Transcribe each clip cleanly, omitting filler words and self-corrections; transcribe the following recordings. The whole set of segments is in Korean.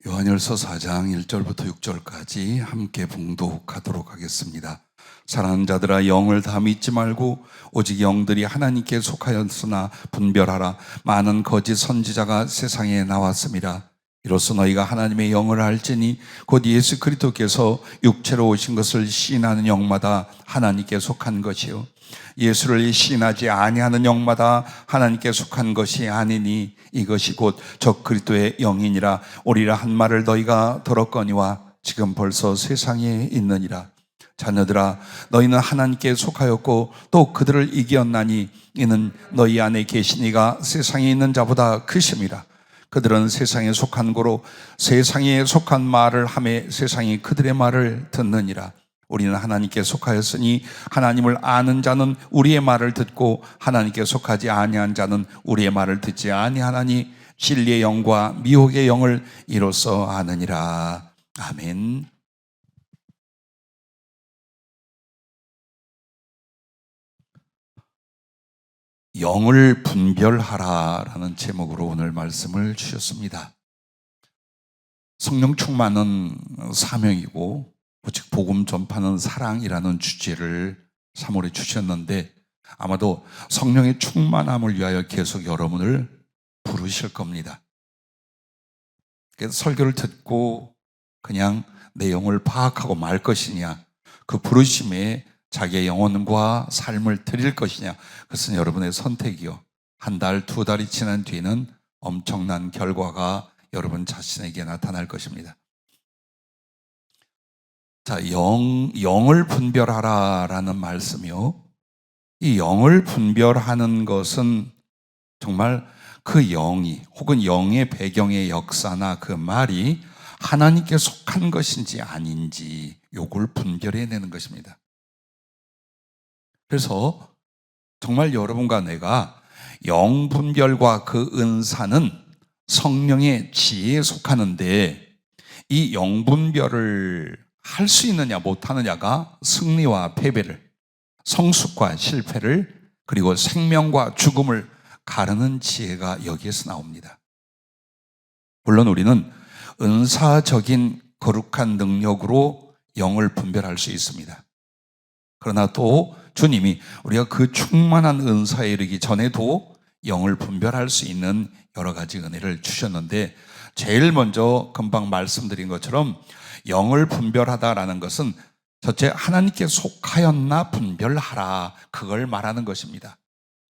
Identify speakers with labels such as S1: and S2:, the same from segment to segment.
S1: 요한일서 4장 1절부터 6절까지 함께 봉독하도록 하겠습니다. 사랑하는 자들아, 영을 다 믿지 말고 오직 영들이 하나님께 속하였으나 분별하라. 많은 거짓 선지자가 세상에 나왔습니다. 이로써 너희가 하나님의 영을 알지니 곧 예수 그리스도께서 육체로 오신 것을 시인하는 영마다 하나님께 속한 것이요 예수를 시인하지 아니하는 영마다 하나님께 속한 것이 아니니 이것이 곧 적 그리스도의 영이니라. 오리라 한 말을 너희가 들었거니와 지금 벌써 세상에 있느니라. 자녀들아, 너희는 하나님께 속하였고 또 그들을 이겼나니 이는 너희 안에 계신 이가 세상에 있는 자보다 크심이라. 그들은 세상에 속한 고로 세상에 속한 말을 하매 세상이 그들의 말을 듣느니라. 우리는 하나님께 속하였으니 하나님을 아는 자는 우리의 말을 듣고 하나님께 속하지 아니한 자는 우리의 말을 듣지 아니하나니 진리의 영과 미혹의 영을 이로써 아느니라. 아멘. 영을 분별하라라는 제목으로 오늘 말씀을 주셨습니다. 성령 충만은 사명이고 오직 복음 전파는 사랑이라는 주제를 3월에 주셨는데 아마도 성령의 충만함을 위하여 계속 여러분을 부르실 겁니다. 그래서 설교를 듣고 그냥 내용을 파악하고 말 것이냐, 그 부르심에 자기의 영혼과 삶을 드릴 것이냐, 그것은 여러분의 선택이요. 한 달, 두 달이 지난 뒤에는 엄청난 결과가 여러분 자신에게 나타날 것입니다. 자, 영을 분별하라라는 말씀이요. 이 영을 분별하는 것은 정말 그 영이 혹은 영의 배경의 역사나 그 말이 하나님께 속한 것인지 아닌지 요걸 분별해내는 것입니다. 그래서 정말 여러분과 내가 영 분별과 그 은사는 성령의 지혜에 속하는데 이 영 분별을 할 수 있느냐 못하느냐가 승리와 패배를, 성숙과 실패를, 그리고 생명과 죽음을 가르는 지혜가 여기에서 나옵니다. 물론 우리는 은사적인 거룩한 능력으로 영을 분별할 수 있습니다. 그러나 또 주님이 우리가 그 충만한 은사에 이르기 전에도 영을 분별할 수 있는 여러 가지 은혜를 주셨는데, 제일 먼저 금방 말씀드린 것처럼 영을 분별하다라는 것은 첫째, 하나님께 속하였나 분별하라, 그걸 말하는 것입니다.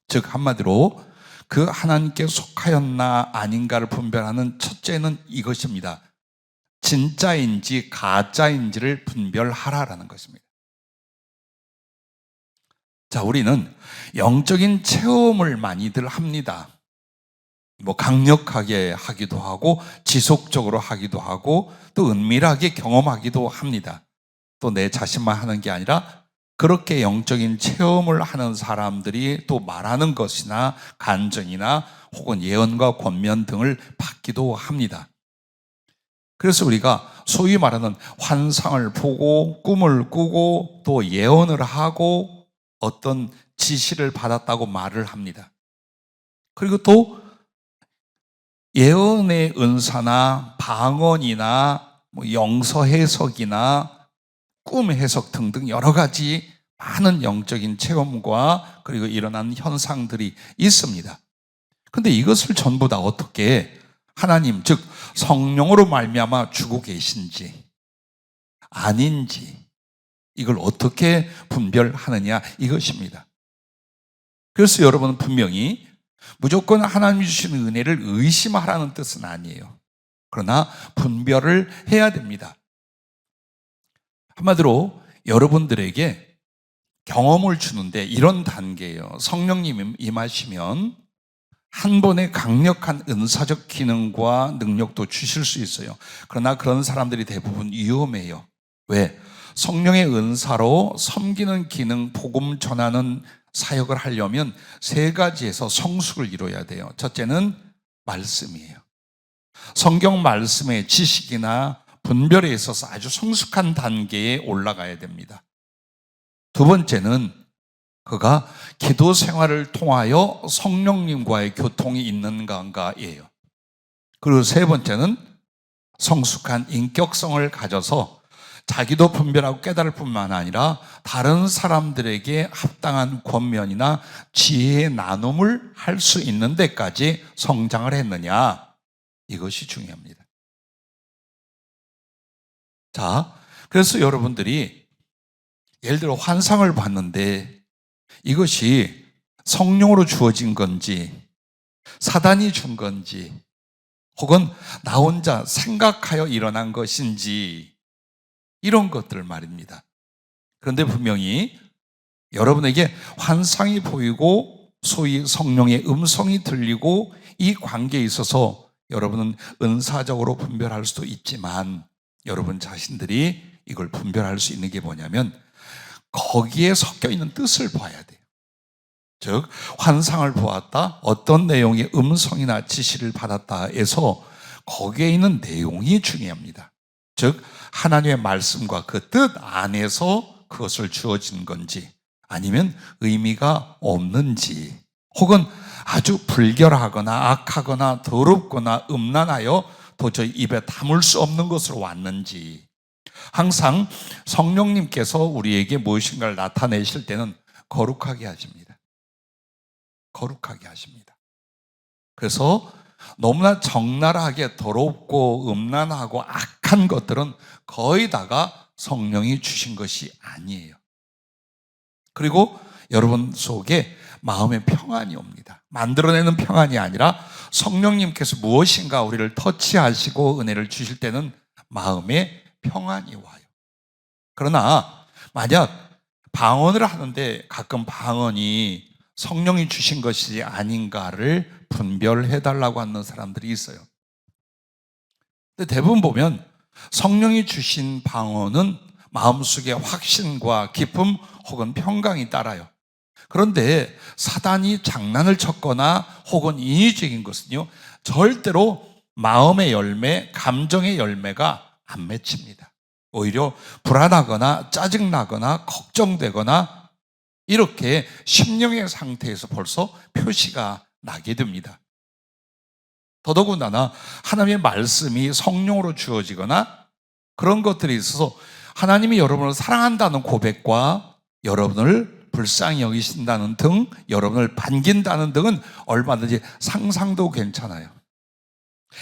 S1: 즉 한마디로 그 하나님께 속하였나 아닌가를 분별하는 첫째는 이것입니다. 진짜인지 가짜인지를 분별하라라는 것입니다. 자, 우리는 영적인 체험을 많이들 합니다. 강력하게 하기도 하고 지속적으로 하기도 하고 또 은밀하게 경험하기도 합니다. 또 내 자신만 하는 게 아니라 그렇게 영적인 체험을 하는 사람들이 또 말하는 것이나 간증이나 혹은 예언과 권면 등을 받기도 합니다. 그래서 우리가 소위 말하는 환상을 보고 꿈을 꾸고 또 예언을 하고 어떤 지시를 받았다고 말을 합니다. 그리고 또 예언의 은사나 방언이나 영서 해석이나 꿈 해석 등등 여러 가지 많은 영적인 체험과 그리고 일어난 현상들이 있습니다. 그런데 이것을 전부 다 어떻게 하나님, 즉 성령으로 말미암아 주고 계신지 아닌지 이걸 어떻게 분별하느냐, 이것입니다. 그래서 여러분은 분명히 무조건 하나님 주시는 은혜를 의심하라는 뜻은 아니에요. 그러나 분별을 해야 됩니다. 한마디로 여러분들에게 경험을 주는데 이런 단계예요. 성령님이 임하시면 한 번에 강력한 은사적 기능과 능력도 주실 수 있어요. 그러나 그런 사람들이 대부분 위험해요. 왜? 성령의 은사로 섬기는 기능, 복음 전하는 사역을 하려면 세 가지에서 성숙을 이뤄야 돼요. 첫째는 말씀이에요. 성경 말씀의 지식이나 분별에 있어서 아주 성숙한 단계에 올라가야 됩니다. 두 번째는 그가 기도 생활을 통하여 성령님과의 교통이 있는가예요. 그리고 세 번째는 성숙한 인격성을 가져서 자기도 분별하고 깨달을 뿐만 아니라 다른 사람들에게 합당한 권면이나 지혜의 나눔을 할 수 있는 데까지 성장을 했느냐, 이것이 중요합니다. 자, 그래서 여러분들이 예를 들어 환상을 봤는데 이것이 성령으로 주어진 건지 사단이 준 건지 혹은 나 혼자 생각하여 일어난 것인지, 이런 것들 말입니다. 그런데 분명히 여러분에게 환상이 보이고 소위 성령의 음성이 들리고 이 관계에 있어서 여러분은 은사적으로 분별할 수도 있지만 여러분 자신들이 이걸 분별할 수 있는 게 뭐냐면 거기에 섞여 있는 뜻을 봐야 돼요. 즉 환상을 보았다, 어떤 내용의 음성이나 지시를 받았다 해서 거기에 있는 내용이 중요합니다. 즉 하나님의 말씀과 그 뜻 안에서 그것을 주어진 건지 아니면 의미가 없는지, 혹은 아주 불결하거나 악하거나 더럽거나 음란하여 도저히 입에 담을 수 없는 것으로 왔는지, 항상 성령님께서 우리에게 무엇인가를 나타내실 때는 거룩하게 하십니다. 거룩하게 하십니다. 그래서 너무나 적나라하게 더럽고 음란하고 악한 것들은 거의 다가 성령이 주신 것이 아니에요. 그리고 여러분 속에 마음의 평안이 옵니다. 만들어내는 평안이 아니라 성령님께서 무엇인가 우리를 터치하시고 은혜를 주실 때는 마음의 평안이 와요. 그러나 만약 방언을 하는데 가끔 방언이 성령이 주신 것이 아닌가를 분별해달라고 하는 사람들이 있어요. 근데 대부분 보면 성령이 주신 방언은 마음속에 확신과 기쁨 혹은 평강이 따라요. 그런데 사단이 장난을 쳤거나 혹은 인위적인 것은요, 절대로 마음의 열매, 감정의 열매가 안 맺힙니다. 오히려 불안하거나 짜증나거나 걱정되거나 이렇게 심령의 상태에서 벌써 표시가 나게 됩니다. 더더군다나 하나님의 말씀이 성령으로 주어지거나 그런 것들이 있어서 하나님이 여러분을 사랑한다는 고백과 여러분을 불쌍히 여기신다는 등, 여러분을 반긴다는 등은 얼마든지 상상도 괜찮아요.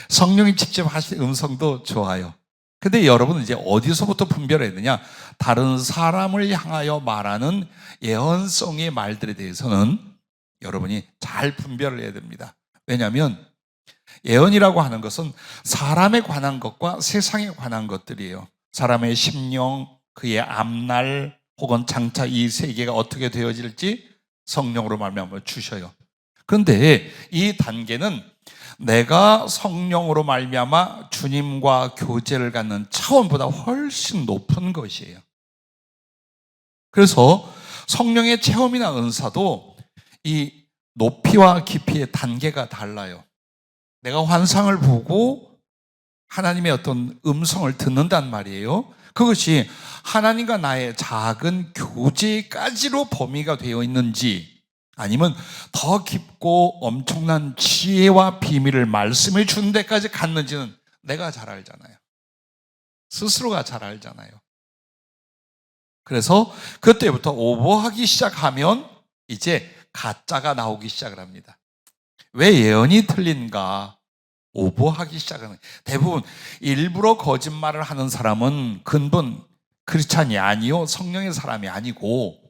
S1: 성령이 직접 하신 음성도 좋아요. 근데 여러분은 이제 어디서부터 분별했느냐? 다른 사람을 향하여 말하는 예언성의 말들에 대해서는 여러분이 잘 분별을 해야 됩니다. 왜냐하면 예언이라고 하는 것은 사람에 관한 것과 세상에 관한 것들이에요. 사람의 심령, 그의 앞날 혹은 장차 이 세계가 어떻게 되어질지 성령으로 말미암아 주셔요. 그런데 이 단계는 내가 성령으로 말미암아 주님과 교제를 갖는 차원보다 훨씬 높은 것이에요. 그래서 성령의 체험이나 은사도 이 높이와 깊이의 단계가 달라요. 내가 환상을 보고 하나님의 어떤 음성을 듣는단 말이에요. 그것이 하나님과 나의 작은 교제까지로 범위가 되어 있는지 아니면 더 깊고 엄청난 지혜와 비밀을 말씀해 준 데까지 갔는지는 내가 잘 알잖아요. 스스로가 잘 알잖아요. 그래서 그때부터 오버하기 시작하면 이제 가짜가 나오기 시작을 합니다. 왜 예언이 틀린가? 오버하기 시작하는, 대부분 일부러 거짓말을 하는 사람은 근본 크리스찬이 아니요, 성령의 사람이 아니고,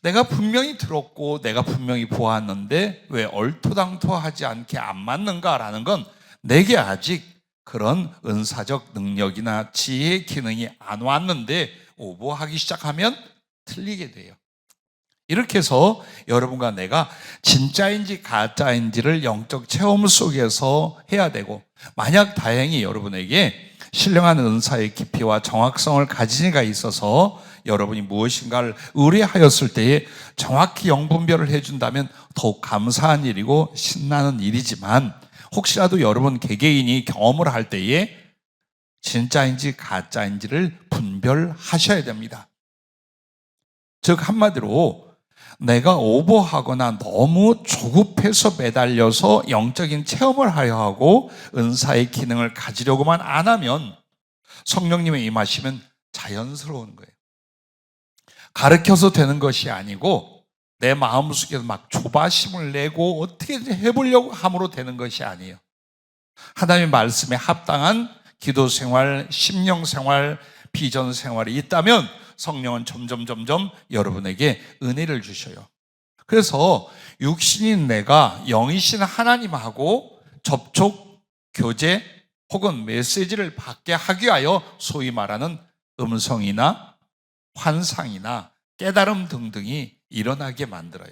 S1: 내가 분명히 들었고 내가 분명히 보았는데 왜 얼토당토하지 않게 안 맞는가라는 건 내게 아직 그런 은사적 능력이나 지혜의 기능이 안 왔는데 오버하기 시작하면 틀리게 돼요. 이렇게 해서 여러분과 내가 진짜인지 가짜인지를 영적 체험 속에서 해야 되고, 만약 다행히 여러분에게 신령한 은사의 깊이와 정확성을 가진 이가 있어서 여러분이 무엇인가를 의뢰하였을 때에 정확히 영분별을 해준다면 더욱 감사한 일이고 신나는 일이지만, 혹시라도 여러분 개개인이 경험을 할 때에 진짜인지 가짜인지를 분별하셔야 됩니다. 즉 한마디로 내가 오버하거나 너무 조급해서 매달려서 영적인 체험을 하려 하고 은사의 기능을 가지려고만 안 하면 성령님의 임하시면 자연스러운 거예요. 가르쳐서 되는 것이 아니고 내 마음속에서 막 조바심을 내고 어떻게 해보려고 함으로 되는 것이 아니에요. 하나님의 말씀에 합당한 기도 생활, 심령 생활, 비전 생활이 있다면 성령은 점점 여러분에게 은혜를 주셔요. 그래서 육신인 내가 영이신 하나님하고 접촉, 교제 혹은 메시지를 받게 하기 위하여 소위 말하는 음성이나 환상이나 깨달음 등등이 일어나게 만들어요.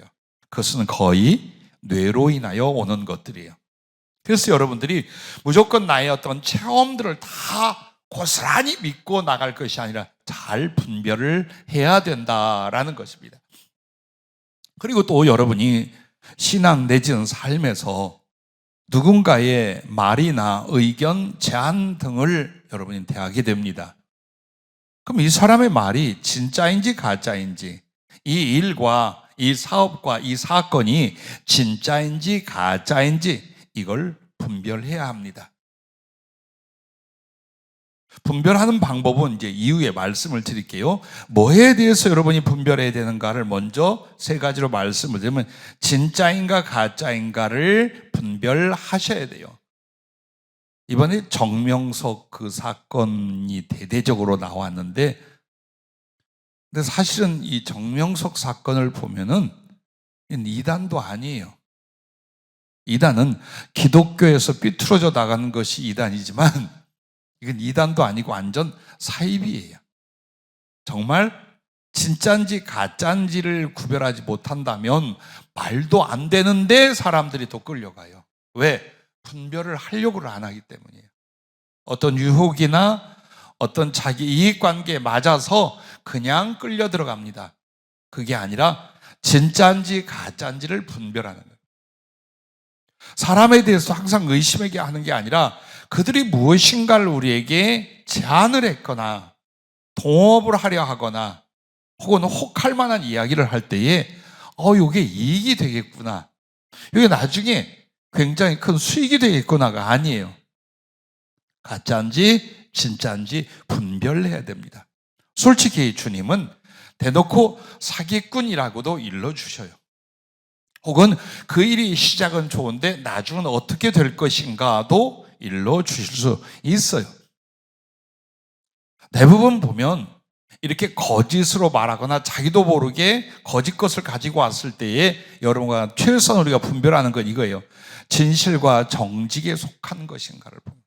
S1: 그것은 거의 뇌로 인하여 오는 것들이에요. 그래서 여러분들이 무조건 나의 어떤 체험들을 다 고스란히 믿고 나갈 것이 아니라 잘 분별을 해야 된다라는 것입니다. 그리고 또 여러분이 신앙 내지는 삶에서 누군가의 말이나 의견, 제안 등을 여러분이 대하게 됩니다. 그럼 이 사람의 말이 진짜인지 가짜인지, 이 일과 이 사업과 이 사건이 진짜인지 가짜인지 이걸 분별해야 합니다. 분별하는 방법은 이제 이후에 말씀을 드릴게요. 뭐에 대해서 여러분이 분별해야 되는가를 먼저 세 가지로 말씀을 드리면 진짜인가 가짜인가를 분별하셔야 돼요. 이번에 정명석 그 사건이 대대적으로 나왔는데, 근데 사실은 이 정명석 사건을 보면은 이단도 아니에요. 이단은 기독교에서 삐뚤어져 나가는 것이 이단이지만 이건 이단도 아니고 완전 사입이에요. 정말 진짜인지 가짜인지를 구별하지 못한다면 말도 안 되는데 사람들이 또 끌려가요. 왜? 분별을 하려고 안 하기 때문이에요. 어떤 유혹이나 어떤 자기 이익관계에 맞아서 그냥 끌려 들어갑니다. 그게 아니라 진짜인지 가짜인지를 분별하는 거예요. 사람에 대해서 항상 의심하게 하는 게 아니라 그들이 무엇인가를 우리에게 제안을 했거나 동업을 하려 하거나 혹은 혹할 만한 이야기를 할 때에 이게 이익이 되겠구나, 이게 나중에 굉장히 큰 수익이 되겠구나가 아니에요. 가짜인지 진짜인지 분별해야 됩니다. 솔직히 주님은 대놓고 사기꾼이라고도 일러주셔요. 혹은 그 일이 시작은 좋은데 나중은 어떻게 될 것인가도 일러주실 수 있어요. 대부분 보면 이렇게 거짓으로 말하거나 자기도 모르게 거짓 것을 가지고 왔을 때에 여러분과 최선 우리가 분별하는 건 이거예요. 진실과 정직에 속한 것인가를 봅니다.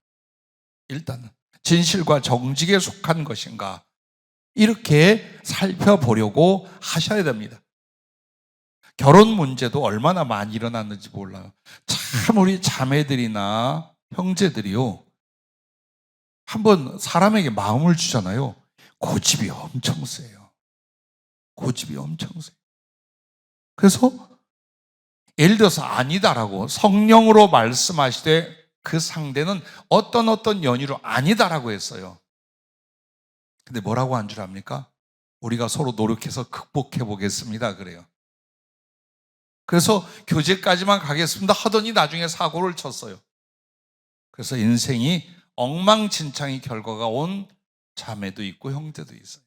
S1: 일단은 진실과 정직에 속한 것인가, 이렇게 살펴보려고 하셔야 됩니다. 결혼 문제도 얼마나 많이 일어났는지 몰라요. 참 우리 자매들이나 형제들이요, 한번 사람에게 마음을 주잖아요. 고집이 엄청 세요. 고집이 엄청 세요. 그래서 예를 들어서 아니다라고 성령으로 말씀하시되 그 상대는 어떤 연유로 아니다라고 했어요. 근데 뭐라고 한 줄 압니까? 우리가 서로 노력해서 극복해 보겠습니다 그래요. 그래서 교제까지만 가겠습니다 하더니 나중에 사고를 쳤어요. 그래서 인생이 엉망진창의 결과가 온 자매도 있고 형제도 있어요.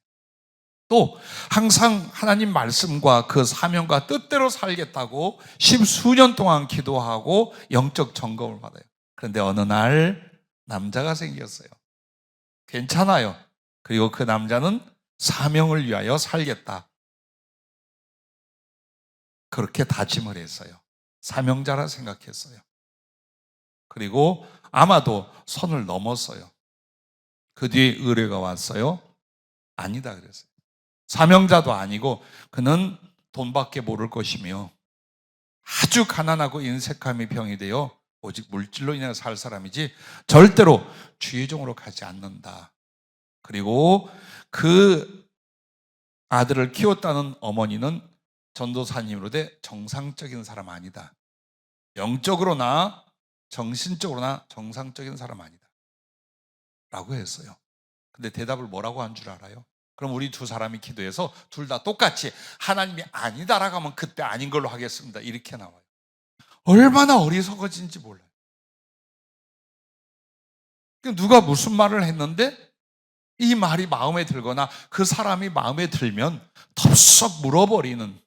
S1: 또 항상 하나님 말씀과 그 사명과 뜻대로 살겠다고 십수년 동안 기도하고 영적 점검을 받아요. 그런데 어느 날 남자가 생겼어요. 괜찮아요. 그리고 그 남자는 사명을 위하여 살겠다, 그렇게 다짐을 했어요. 사명자라 생각했어요. 그리고 아마도 선을 넘었어요. 그 뒤에 의뢰가 왔어요. 아니다 그랬어요. 사명자도 아니고 그는 돈밖에 모를 것이며 아주 가난하고 인색함이 병이 되어 오직 물질로 인해 살 사람이지 절대로 주의 종으로 가지 않는다. 그리고 그 아들을 키웠다는 어머니는 전도사님으로 정상적인 사람 아니다. 영적으로나 정신적으로나 정상적인 사람 아니다 라고 했어요. 근데 대답을 뭐라고 한 줄 알아요? 그럼 우리 두 사람이 기도해서 둘 다 똑같이 하나님이 아니다라고 하면 그때 아닌 걸로 하겠습니다. 이렇게 나와요. 얼마나 어리석어진지 몰라요. 누가 무슨 말을 했는데 이 말이 마음에 들거나 그 사람이 마음에 들면 덥석 물어버리는,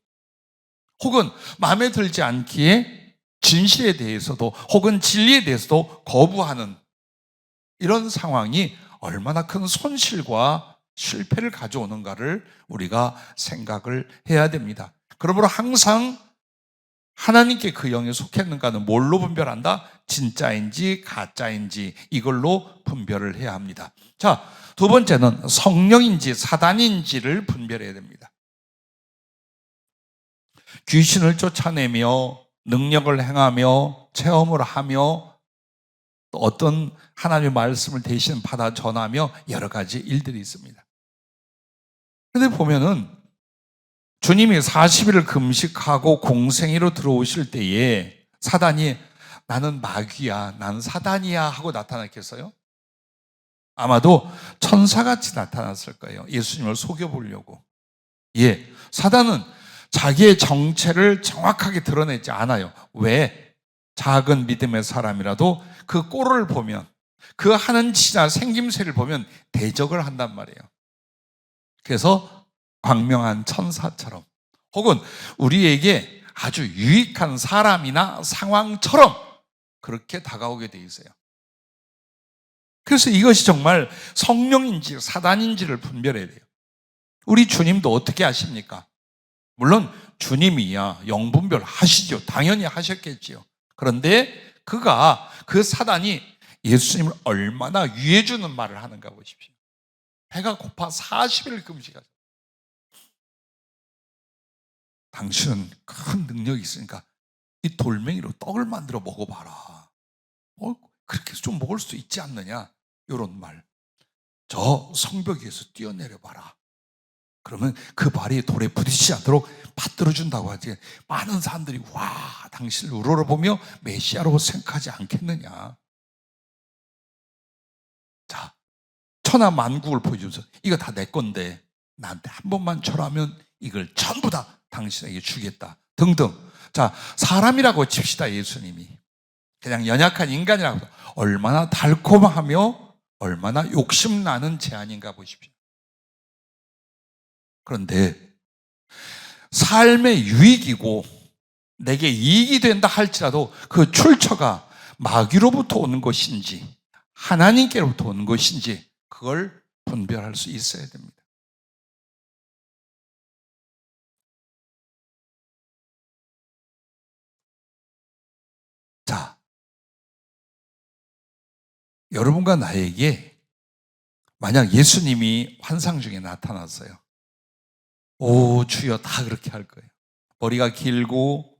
S1: 혹은 마음에 들지 않기에 진실에 대해서도 혹은 진리에 대해서도 거부하는 이런 상황이 얼마나 큰 손실과 실패를 가져오는가를 우리가 생각을 해야 됩니다. 그러므로 항상 하나님께 그 영이 속했는가는 뭘로 분별한다? 진짜인지 가짜인지 이걸로 분별을 해야 합니다. 자, 두 번째는 성령인지 사단인지를 분별해야 됩니다. 귀신을 쫓아내며 능력을 행하며 체험을 하며 또 어떤 하나님의 말씀을 대신 받아 전하며 여러 가지 일들이 있습니다. 그런데 보면은 주님이 40일을 금식하고 공생애로 들어오실 때에 사단이 나는 마귀야, 나는 사단이야 하고 나타났겠어요? 아마도 천사같이 나타났을 거예요. 예수님을 속여보려고. 예, 사단은 자기의 정체를 정확하게 드러내지 않아요. 왜? 작은 믿음의 사람이라도 그 꼴을 보면, 그 하는 짓이나 생김새를 보면 대적을 한단 말이에요. 그래서 광명한 천사처럼 혹은 우리에게 아주 유익한 사람이나 상황처럼 그렇게 다가오게 돼 있어요. 그래서 이것이 정말 성령인지 사단인지를 분별해야 돼요. 우리 주님도 어떻게 하십니까? 물론 주님이야 영분별 하시죠. 당연히 하셨겠지요. 그런데 그 사단이 예수님을 얼마나 위해주는 말을 하는가 보십시오. 배가 고파 40일 금식하죠. 당신은 큰 능력이 있으니까 이 돌멩이로 떡을 만들어 먹어봐라. 그렇게 해서 좀 먹을 수 있지 않느냐? 이런 말. 저 성벽 위에서 뛰어내려봐라. 그러면 그 발이 돌에 부딪히지 않도록 받들어준다고 하지. 많은 사람들이 와, 당신을 우러러보며 메시아로 생각하지 않겠느냐. 자, 천하만국을 보여주면서 이거 다 내 건데 나한테 한 번만 절하면 이걸 전부 다 당신에게 주겠다 등등. 자, 사람이라고 칩시다. 예수님이 그냥 연약한 인간이라고. 얼마나 달콤하며 얼마나 욕심나는 제안인가 보십시오. 그런데 삶의 유익이고 내게 이익이 된다 할지라도 그 출처가 마귀로부터 오는 것인지 하나님께로부터 오는 것인지 그걸 분별할 수 있어야 됩니다. 자, 여러분과 나에게 만약 예수님이 환상 중에 나타났어요. 오, 주여, 다 그렇게 할 거예요. 머리가 길고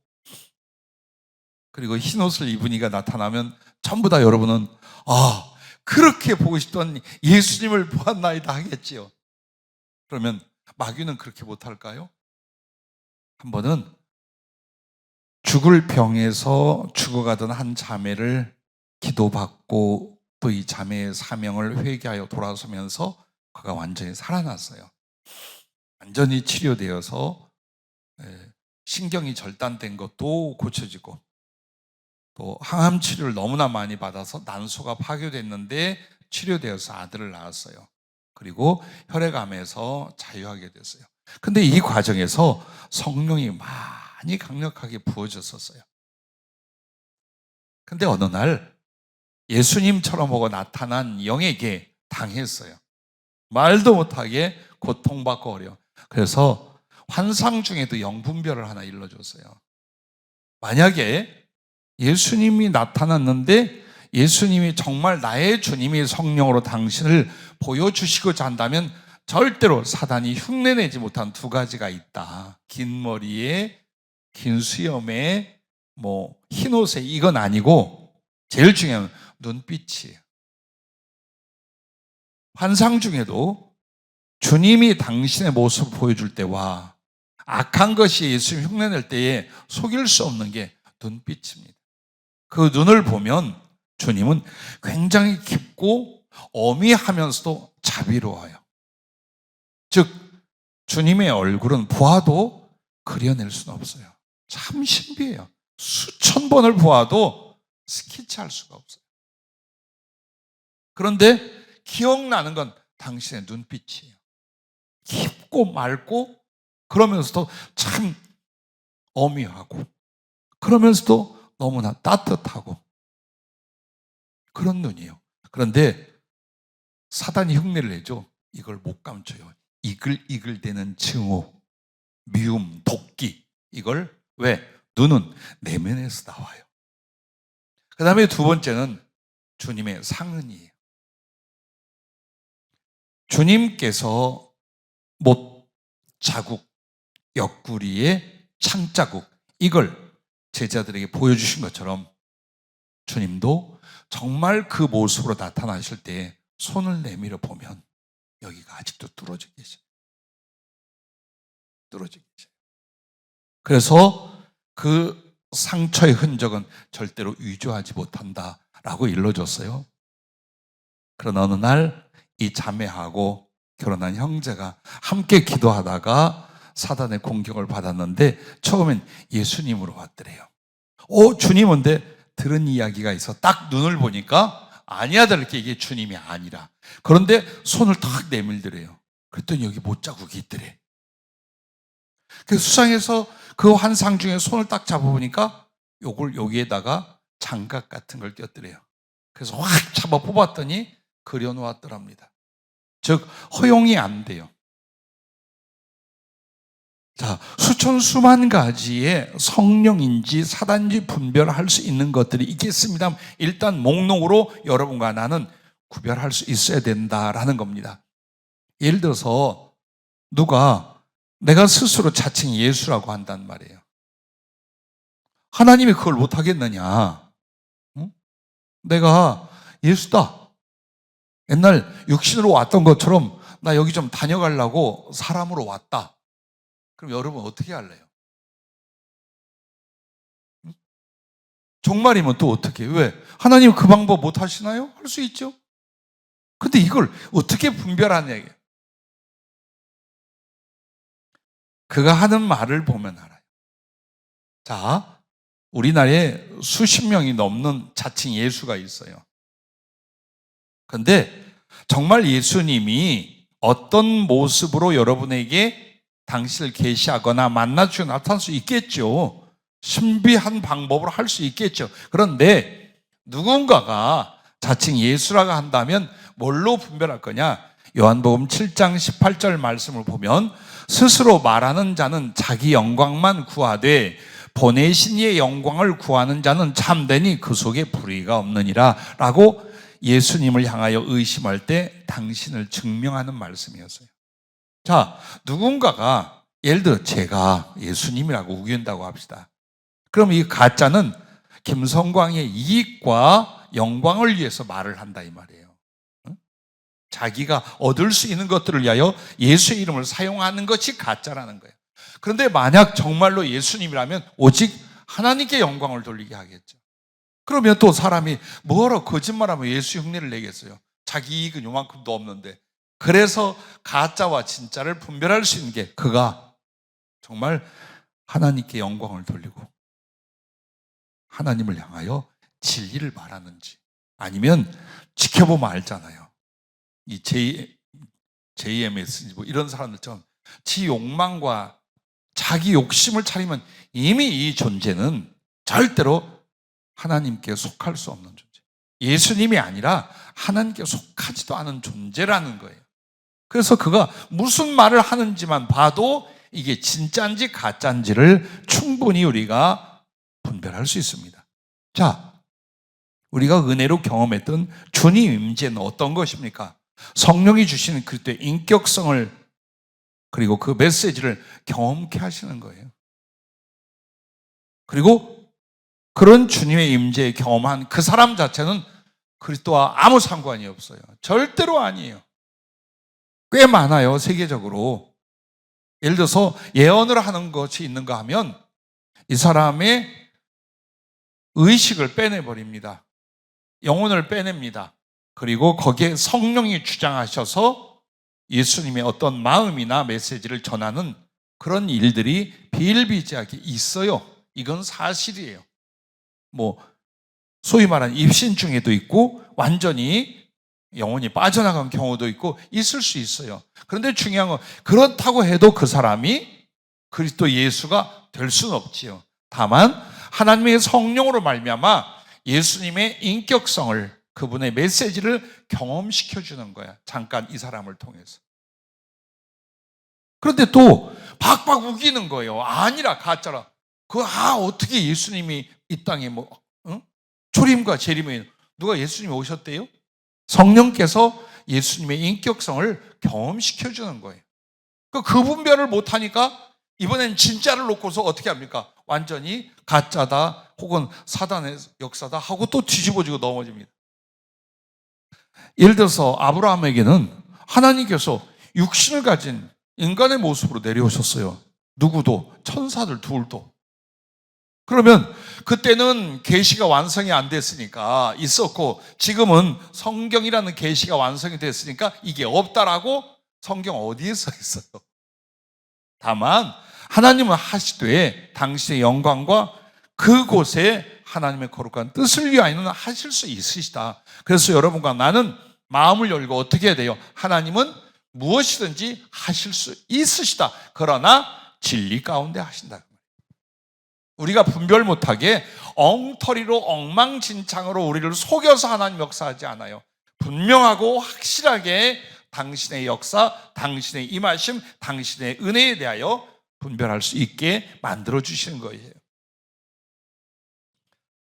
S1: 그리고 흰 옷을 입은 이가 나타나면 전부 다 여러분은 그렇게 보고 싶던 예수님을 보았나이다 하겠지요. 그러면 마귀는 그렇게 못할까요? 한 번은 죽을 병에서 죽어가던 한 자매를 기도받고 또 이 자매의 사명을 회개하여 돌아서면서 그가 완전히 살아났어요. 완전히 치료되어서 신경이 절단된 것도 고쳐지고 또 항암 치료를 너무나 많이 받아서 난소가 파괴됐는데 치료되어서 아들을 낳았어요. 그리고 혈액암에서 자유하게 됐어요. 근데 이 과정에서 성령이 많이 강력하게 부어졌었어요. 근데 어느 날 예수님처럼 보고 나타난 영에게 당했어요. 말도 못하게 고통받고 어려워. 그래서 환상 중에도 영분별을 하나 일러줬어요. 만약에 예수님이 나타났는데 예수님이 정말 나의 주님이 성령으로 당신을 보여주시고자 한다면 절대로 사단이 흉내내지 못한 두 가지가 있다. 긴 머리에 긴 수염에 흰 옷에 이건 아니고 제일 중요한 눈빛이에요. 환상 중에도 주님이 당신의 모습을 보여줄 때와 악한 것이 예수님 흉내낼 때에 속일 수 없는 게 눈빛입니다. 그 눈을 보면 주님은 굉장히 깊고 어미하면서도 자비로워요. 즉 주님의 얼굴은 보아도 그려낼 수는 없어요. 참 신비해요. 수천 번을 보아도 스케치할 수가 없어요. 그런데 기억나는 건 당신의 눈빛이에요. 깊고 맑고 그러면서도 참 어미하고 그러면서도 너무나 따뜻하고 그런 눈이에요. 그런데 사단이 흉내를 내죠. 이걸 못 감춰요. 이글이글대는 증오, 미움, 도끼. 이걸 왜? 눈은 내면에서 나와요. 그 다음에 두 번째는 주님의 상흔이에요. 주님께서 못 자국, 옆구리의 창자국, 이걸 제자들에게 보여주신 것처럼 주님도 정말 그 모습으로 나타나실 때 손을 내밀어 보면 여기가 아직도 뚫어져 계셔요. 뚫어져 계셔요. 그래서 그 상처의 흔적은 절대로 위조하지 못한다라고 일러줬어요. 그러나 어느 날 이 자매하고 결혼한 형제가 함께 기도하다가 사단의 공격을 받았는데 처음엔 예수님으로 왔더래요. 주님인데 들은 이야기가 있어. 딱 눈을 보니까 아니야 이렇게 이게 주님이 아니라. 그런데 손을 탁 내밀더래요. 그랬더니 여기 못자국이 있더래. 그래서 수상해서 그 환상 중에 손을 딱 잡아보니까 요걸 여기에다가 장갑 같은 걸 꼈더래요. 그래서 확 잡아 뽑았더니 그려놓았더랍니다. 즉 허용이 안 돼요. 자, 수천 수만 가지의 성령인지 사단인지 분별할 수 있는 것들이 있겠습니다. 일단 목록으로 여러분과 나는 구별할 수 있어야 된다라는 겁니다. 예를 들어서 누가 내가 스스로 자칭 예수라고 한단 말이에요. 하나님이 그걸 못하겠느냐? 응? 내가 예수다. 옛날 육신으로 왔던 것처럼 나 여기 좀 다녀가려고 사람으로 왔다. 그럼 여러분 어떻게 할래요? 응? 정말이면 또 어떻게? 왜? 하나님 그 방법 못 하시나요? 할 수 있죠. 근데 이걸 어떻게 분별하냐? 그가 하는 말을 보면 알아요. 자, 우리나라에 수십 명이 넘는 자칭 예수가 있어요. 그런데 정말 예수님이 어떤 모습으로 여러분에게 당신을 계시하거나 만나주고 나타날 수 있겠죠. 신비한 방법으로 할 수 있겠죠. 그런데 누군가가 자칭 예수라고 한다면 뭘로 분별할 거냐? 요한복음 7장 18절 말씀을 보면 스스로 말하는 자는 자기 영광만 구하되 보내신 이의 영광을 구하는 자는 참되니 그 속에 불의가 없느니라 라고 예수님을 향하여 의심할 때 당신을 증명하는 말씀이었어요. 자, 누군가가 예를 들어 제가 예수님이라고 우긴다고 합시다. 그럼 이 가짜는 김성광의 이익과 영광을 위해서 말을 한다 이 말이에요. 자기가 얻을 수 있는 것들을 위하여 예수의 이름을 사용하는 것이 가짜라는 거예요. 그런데 만약 정말로 예수님이라면 오직 하나님께 영광을 돌리게 하겠죠. 그러면 또 사람이 뭐라 거짓말하면 예수 흉내를 내겠어요. 자기 이익은 요만큼도 없는데. 그래서 가짜와 진짜를 분별할 수 있는 게 그가 정말 하나님께 영광을 돌리고 하나님을 향하여 진리를 말하는지 아니면 지켜보면 알잖아요. 이 JMS 뭐 이런 사람들처럼 지 욕망과 자기 욕심을 차리면 이미 이 존재는 절대로 하나님께 속할 수 없는 존재. 예수님이 아니라 하나님께 속하지도 않은 존재라는 거예요. 그래서 그가 무슨 말을 하는지만 봐도 이게 진짜인지 가짜인지를 충분히 우리가 분별할 수 있습니다. 자, 우리가 은혜로 경험했던 주님 임재는 어떤 것입니까? 성령이 주시는 그리스도의 인격성을 그리고 그 메시지를 경험케 하시는 거예요. 그리고 그런 주님의 임재에 경험한 그 사람 자체는 그리스도와 아무 상관이 없어요. 절대로 아니에요. 꽤 많아요, 세계적으로. 예를 들어서 예언을 하는 것이 있는가 하면 이 사람의 의식을 빼내버립니다. 영혼을 빼냅니다. 그리고 거기에 성령이 주장하셔서 예수님의 어떤 마음이나 메시지를 전하는 그런 일들이 비일비재하게 있어요. 이건 사실이에요. 소위 말하는 입신중에도 있고 완전히 영혼이 빠져나간 경우도 있고 있을 수 있어요. 그런데 중요한 건 그렇다고 해도 그 사람이 그리스도 예수가 될 수는 없지요. 다만 하나님의 성령으로 말미암아 예수님의 인격성을, 그분의 메시지를 경험시켜 주는 거야. 잠깐 이 사람을 통해서. 그런데 또 박박 우기는 거예요. 아니라 가짜라. 어떻게 예수님이 이 땅에 초림과 재림에 누가 예수님이 오셨대요? 성령께서 예수님의 인격성을 경험시켜 주는 거예요. 그 분별을 못하니까 이번엔 진짜를 놓고서 어떻게 합니까? 완전히 가짜다 혹은 사단의 역사다 하고 또 뒤집어지고 넘어집니다. 예를 들어서 아브라함에게는 하나님께서 육신을 가진 인간의 모습으로 내려오셨어요. 누구도, 천사들 둘도. 그러면 그때는 계시가 완성이 안 됐으니까 있었고, 지금은 성경이라는 계시가 완성이 됐으니까 이게 없다라고 성경 어디에 써 있어요? 다만 하나님은 하시되 당신의 영광과 그곳에 하나님의 거룩한 뜻을 위하여는 하실 수 있으시다. 그래서 여러분과 나는 마음을 열고 어떻게 해야 돼요? 하나님은 무엇이든지 하실 수 있으시다. 그러나 진리 가운데 하신다. 우리가 분별 못하게 엉터리로 엉망진창으로 우리를 속여서 하나님 역사하지 않아요. 분명하고 확실하게 당신의 역사, 당신의 임하심, 당신의 은혜에 대하여 분별할 수 있게 만들어 주시는 거예요.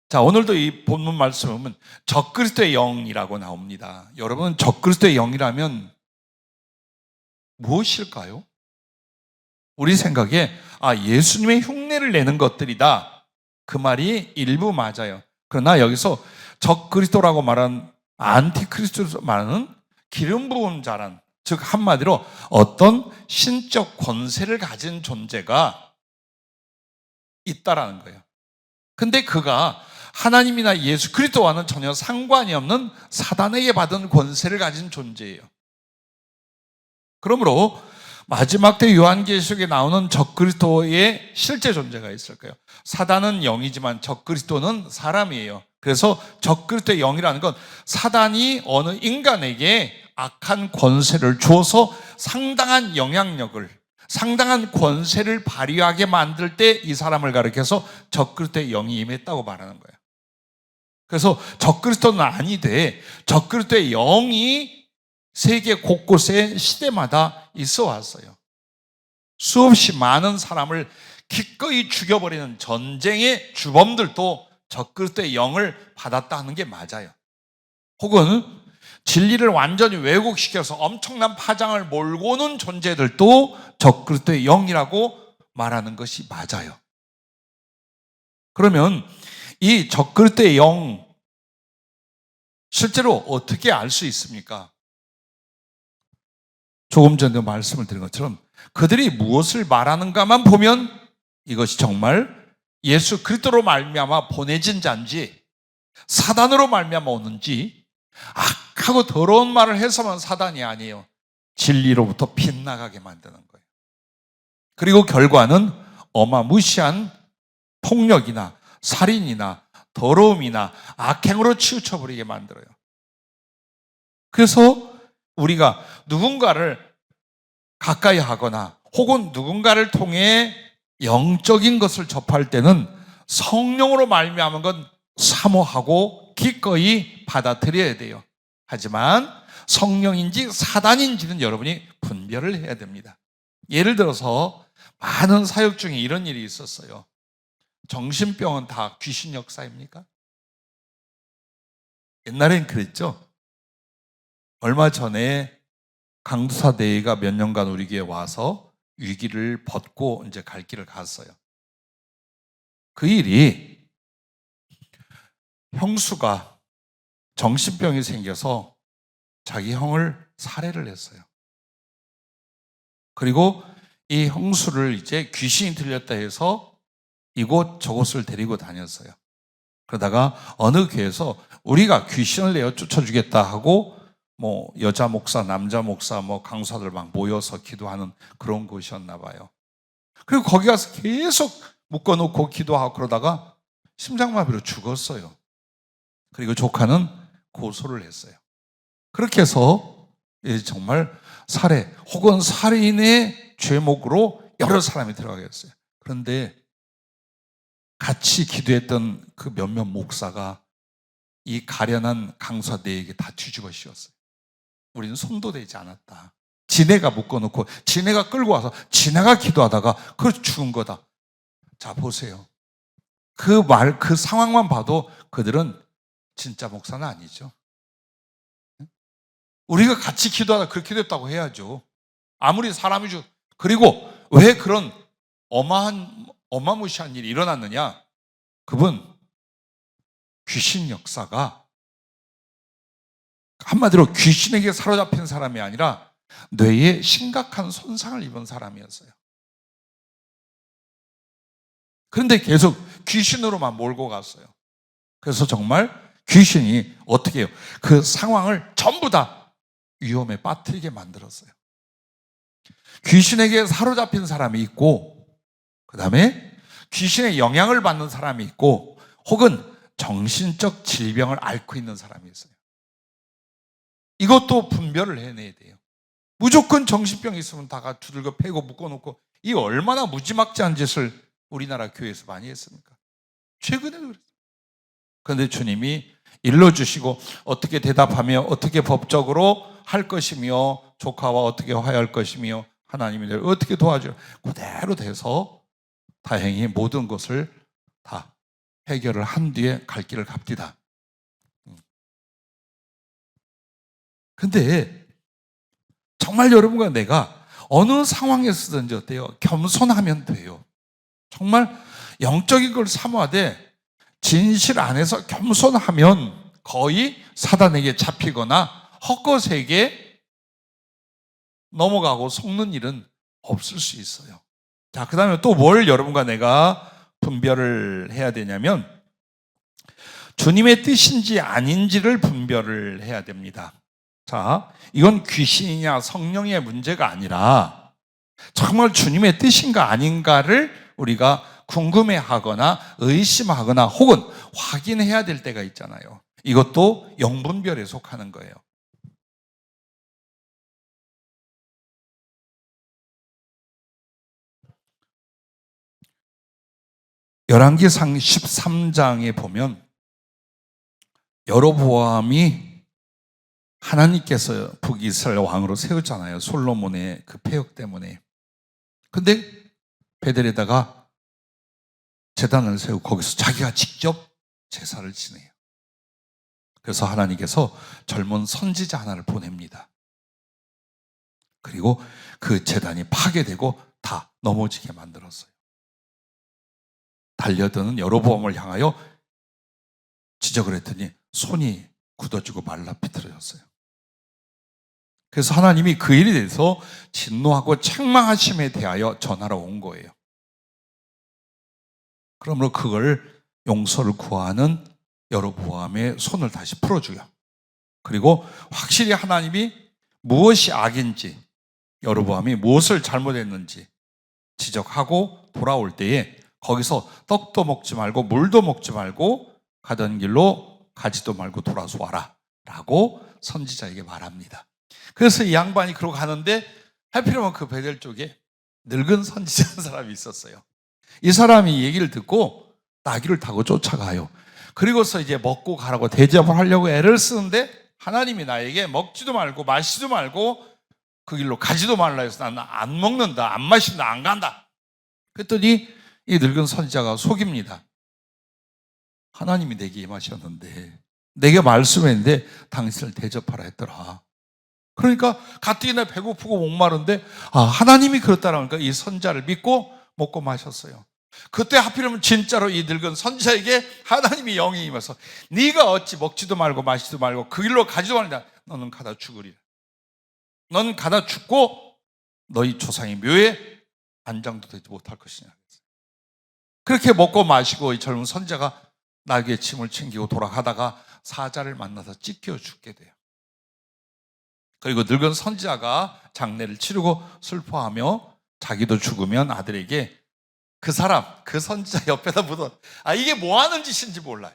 S1: 자, 오늘도 이 본문 말씀을 보면 적그리스도의 영이라고 나옵니다. 여러분, 적그리스도의 영이라면 무엇일까요? 우리 생각에 예수님의 흉내를 내는 것들이다. 그 말이 일부 맞아요. 그러나 여기서 적그리스도라고 말한 안티크리스토로 말하는 기름 부은 자란, 즉 한마디로 어떤 신적 권세를 가진 존재가 있다라는 거예요. 근데 그가 하나님이나 예수 그리스도와는 전혀 상관이 없는 사단에게 받은 권세를 가진 존재예요. 그러므로 마지막 때 요한계시록에 나오는 적그리스도의 실제 존재가 있을까요? 사단은 영이지만 적그리스도는 사람이에요. 그래서 적그리스도의 영이라는 건 사단이 어느 인간에게 악한 권세를 주어서 상당한 영향력을, 상당한 권세를 발휘하게 만들 때 이 사람을 가리켜서 적그리스도의 영이 임했다고 말하는 거예요. 그래서 적그리스도는 아니되 적그리스도의 영이 세계 곳곳에 시대마다 있어 왔어요. 수없이 많은 사람을 기꺼이 죽여버리는 전쟁의 주범들도 적그리스도의 영을 받았다는 게 맞아요. 혹은 진리를 완전히 왜곡시켜서 엄청난 파장을 몰고 오는 존재들도 적그리스도의 영이라고 말하는 것이 맞아요. 그러면 이 적그리스도의 영 실제로 어떻게 알 수 있습니까? 조금 전에 말씀을 드린 것처럼 그들이 무엇을 말하는가만 보면 이것이 정말 예수 그리스도로 말미암아 보내진 자인지 사단으로 말미암아 오는지, 악하고 더러운 말을 해서만 사단이 아니에요. 진리로부터 빗나가게 만드는 거예요. 그리고 결과는 어마무시한 폭력이나 살인이나 더러움이나 악행으로 치우쳐버리게 만들어요. 그래서 우리가 누군가를 가까이 하거나 혹은 누군가를 통해 영적인 것을 접할 때는 성령으로 말미암은 건 사모하고 기꺼이 받아들여야 돼요. 하지만 성령인지 사단인지는 여러분이 분별을 해야 됩니다. 예를 들어서 많은 사역 중에 이런 일이 있었어요. 정신병은 다 귀신 역사입니까? 옛날엔 그랬죠. 얼마 전에 강두사 대회가 몇 년간 우리 교회에 와서 위기를 벗고 이제 갈 길을 갔어요. 그 일이 형수가 정신병이 생겨서 자기 형을 살해를 했어요. 그리고 이 형수를 이제 귀신이 들렸다 해서 이곳 저곳을 데리고 다녔어요. 그러다가 어느 교회에서 우리가 귀신을 내어 쫓아주겠다 하고 뭐 여자 목사, 남자 목사, 뭐 강사들 막 모여서 기도하는 그런 곳이었나 봐요. 그리고 거기 가서 계속 묶어놓고 기도하고 그러다가 심장마비로 죽었어요. 그리고 조카는 고소를 했어요. 그렇게 해서 정말 살해 혹은 살인의 죄목으로 여러 사람이 들어가겠어요. 그런데 같이 기도했던 그 몇몇 목사가 이 가련한 강사 4에게 다 뒤집어 씌웠어요. 우리는 손도 대지 않았다. 지네가 묶어놓고 지네가 끌고 와서 지네가 기도하다가 그래서 죽은 거다. 자, 보세요. 그 상황만 봐도 그들은 진짜 목사는 아니죠. 우리가 같이 기도하다 그렇게 됐다고 해야죠. 아무리 사람이죠. 그리고 왜 그런 어마무시한 일이 일어났느냐? 그분 귀신 역사가 한마디로 귀신에게 사로잡힌 사람이 아니라 뇌에 심각한 손상을 입은 사람이었어요. 그런데 계속 귀신으로만 몰고 갔어요. 그래서 정말 귀신이 어떻게 해요? 그 상황을 전부 다 위험에 빠뜨리게 만들었어요. 귀신에게 사로잡힌 사람이 있고, 그 다음에 귀신의 영향을 받는 사람이 있고, 혹은 정신적 질병을 앓고 있는 사람이 있어요. 이것도 분별을 해내야 돼요. 무조건 정신병이 있으면 다 두들겨 패고 묶어놓고, 이 얼마나 무지막지한 짓을 우리나라 교회에서 많이 했습니까? 최근에도 그랬어요. 그런데 주님이 일러주시고 어떻게 대답하며 어떻게 법적으로 할 것이며 조카와 어떻게 화해할 것이며 하나님이 어떻게 도와줘요. 그대로 돼서 다행히 모든 것을 다 해결을 한 뒤에 갈 길을 갑디다. 근데 정말 여러분과 내가 어느 상황에서든지 어때요? 겸손하면 돼요. 정말 영적인 걸 사모하되 진실 안에서 겸손하면 거의 사단에게 잡히거나 헛것에게 넘어가고 속는 일은 없을 수 있어요. 자, 그 다음에 또 뭘 여러분과 내가 분별을 해야 되냐면 주님의 뜻인지 아닌지를 분별을 해야 됩니다. 자, 이건 귀신이냐 성령의 문제가 아니라 정말 주님의 뜻인가 아닌가를 우리가 궁금해하거나 의심하거나 혹은 확인해야 될 때가 있잖아요. 이것도 영분별에 속하는 거예요. 열왕기상 13장에 보면 여로보암이 하나님께서 북이스라엘 왕으로 세웠잖아요. 솔로몬의 그 폐역 때문에. 근데 베델에다가 제단을 세우고 거기서 자기가 직접 제사를 지내요. 그래서 하나님께서 젊은 선지자 하나를 보냅니다. 그리고 그 제단이 파괴되고 다 넘어지게 만들었어요. 달려드는 여로보암을 향하여 지적을 했더니 손이 굳어지고 말라 비틀어졌어요. 그래서 하나님이 그 일에 대해서 진노하고 책망하심에 대하여 전하러 온 거예요. 그러므로 그걸 용서를 구하는 여로보암의 손을 다시 풀어줘요. 그리고 확실히 하나님이 무엇이 악인지, 여로보암이 무엇을 잘못했는지 지적하고 돌아올 때에 거기서 떡도 먹지 말고 물도 먹지 말고 가던 길로 가지도 말고 돌아서 와라 라고 선지자에게 말합니다. 그래서 이 양반이 그러고 가는데 하필이면 그 베델 쪽에 늙은 선지자 한 사람이 있었어요. 이 사람이 얘기를 듣고 나귀를 타고 쫓아가요. 그리고서 이제 먹고 가라고 대접을 하려고 애를 쓰는데 하나님이 나에게 먹지도 말고 마시지도 말고 그 길로 가지도 말라 해서 나는 안 먹는다, 안 마신다, 안 간다. 그랬더니 이 늙은 선지자가 속입니다. 하나님이 내게 임하셨는데 내게 말씀했는데 당신을 대접하라 했더라. 그러니까 가뜩이나 배고프고 목마른데 하나님이 그렇다라니까 이 선지자를 믿고 먹고 마셨어요. 그때 하필이면 진짜로 이 늙은 선지자에게 하나님이 영이 임해서 네가 어찌 먹지도 말고 마시지도 말고 그 길로 가지도 말라. 너는 가다 죽으리라. 넌 가다 죽고 너희 조상의 묘에 안장도 되지 못할 것이냐. 그렇게 먹고 마시고 이 젊은 선지자가 나귀의 침을 챙기고 돌아가다가 사자를 만나서 찢겨 죽게 돼요. 그리고 늙은 선지자가 장례를 치르고 슬퍼하며 자기도 죽으면 아들에게 그 사람, 그 선지자 옆에다 묻어. 이게 뭐 하는 짓인지 몰라요.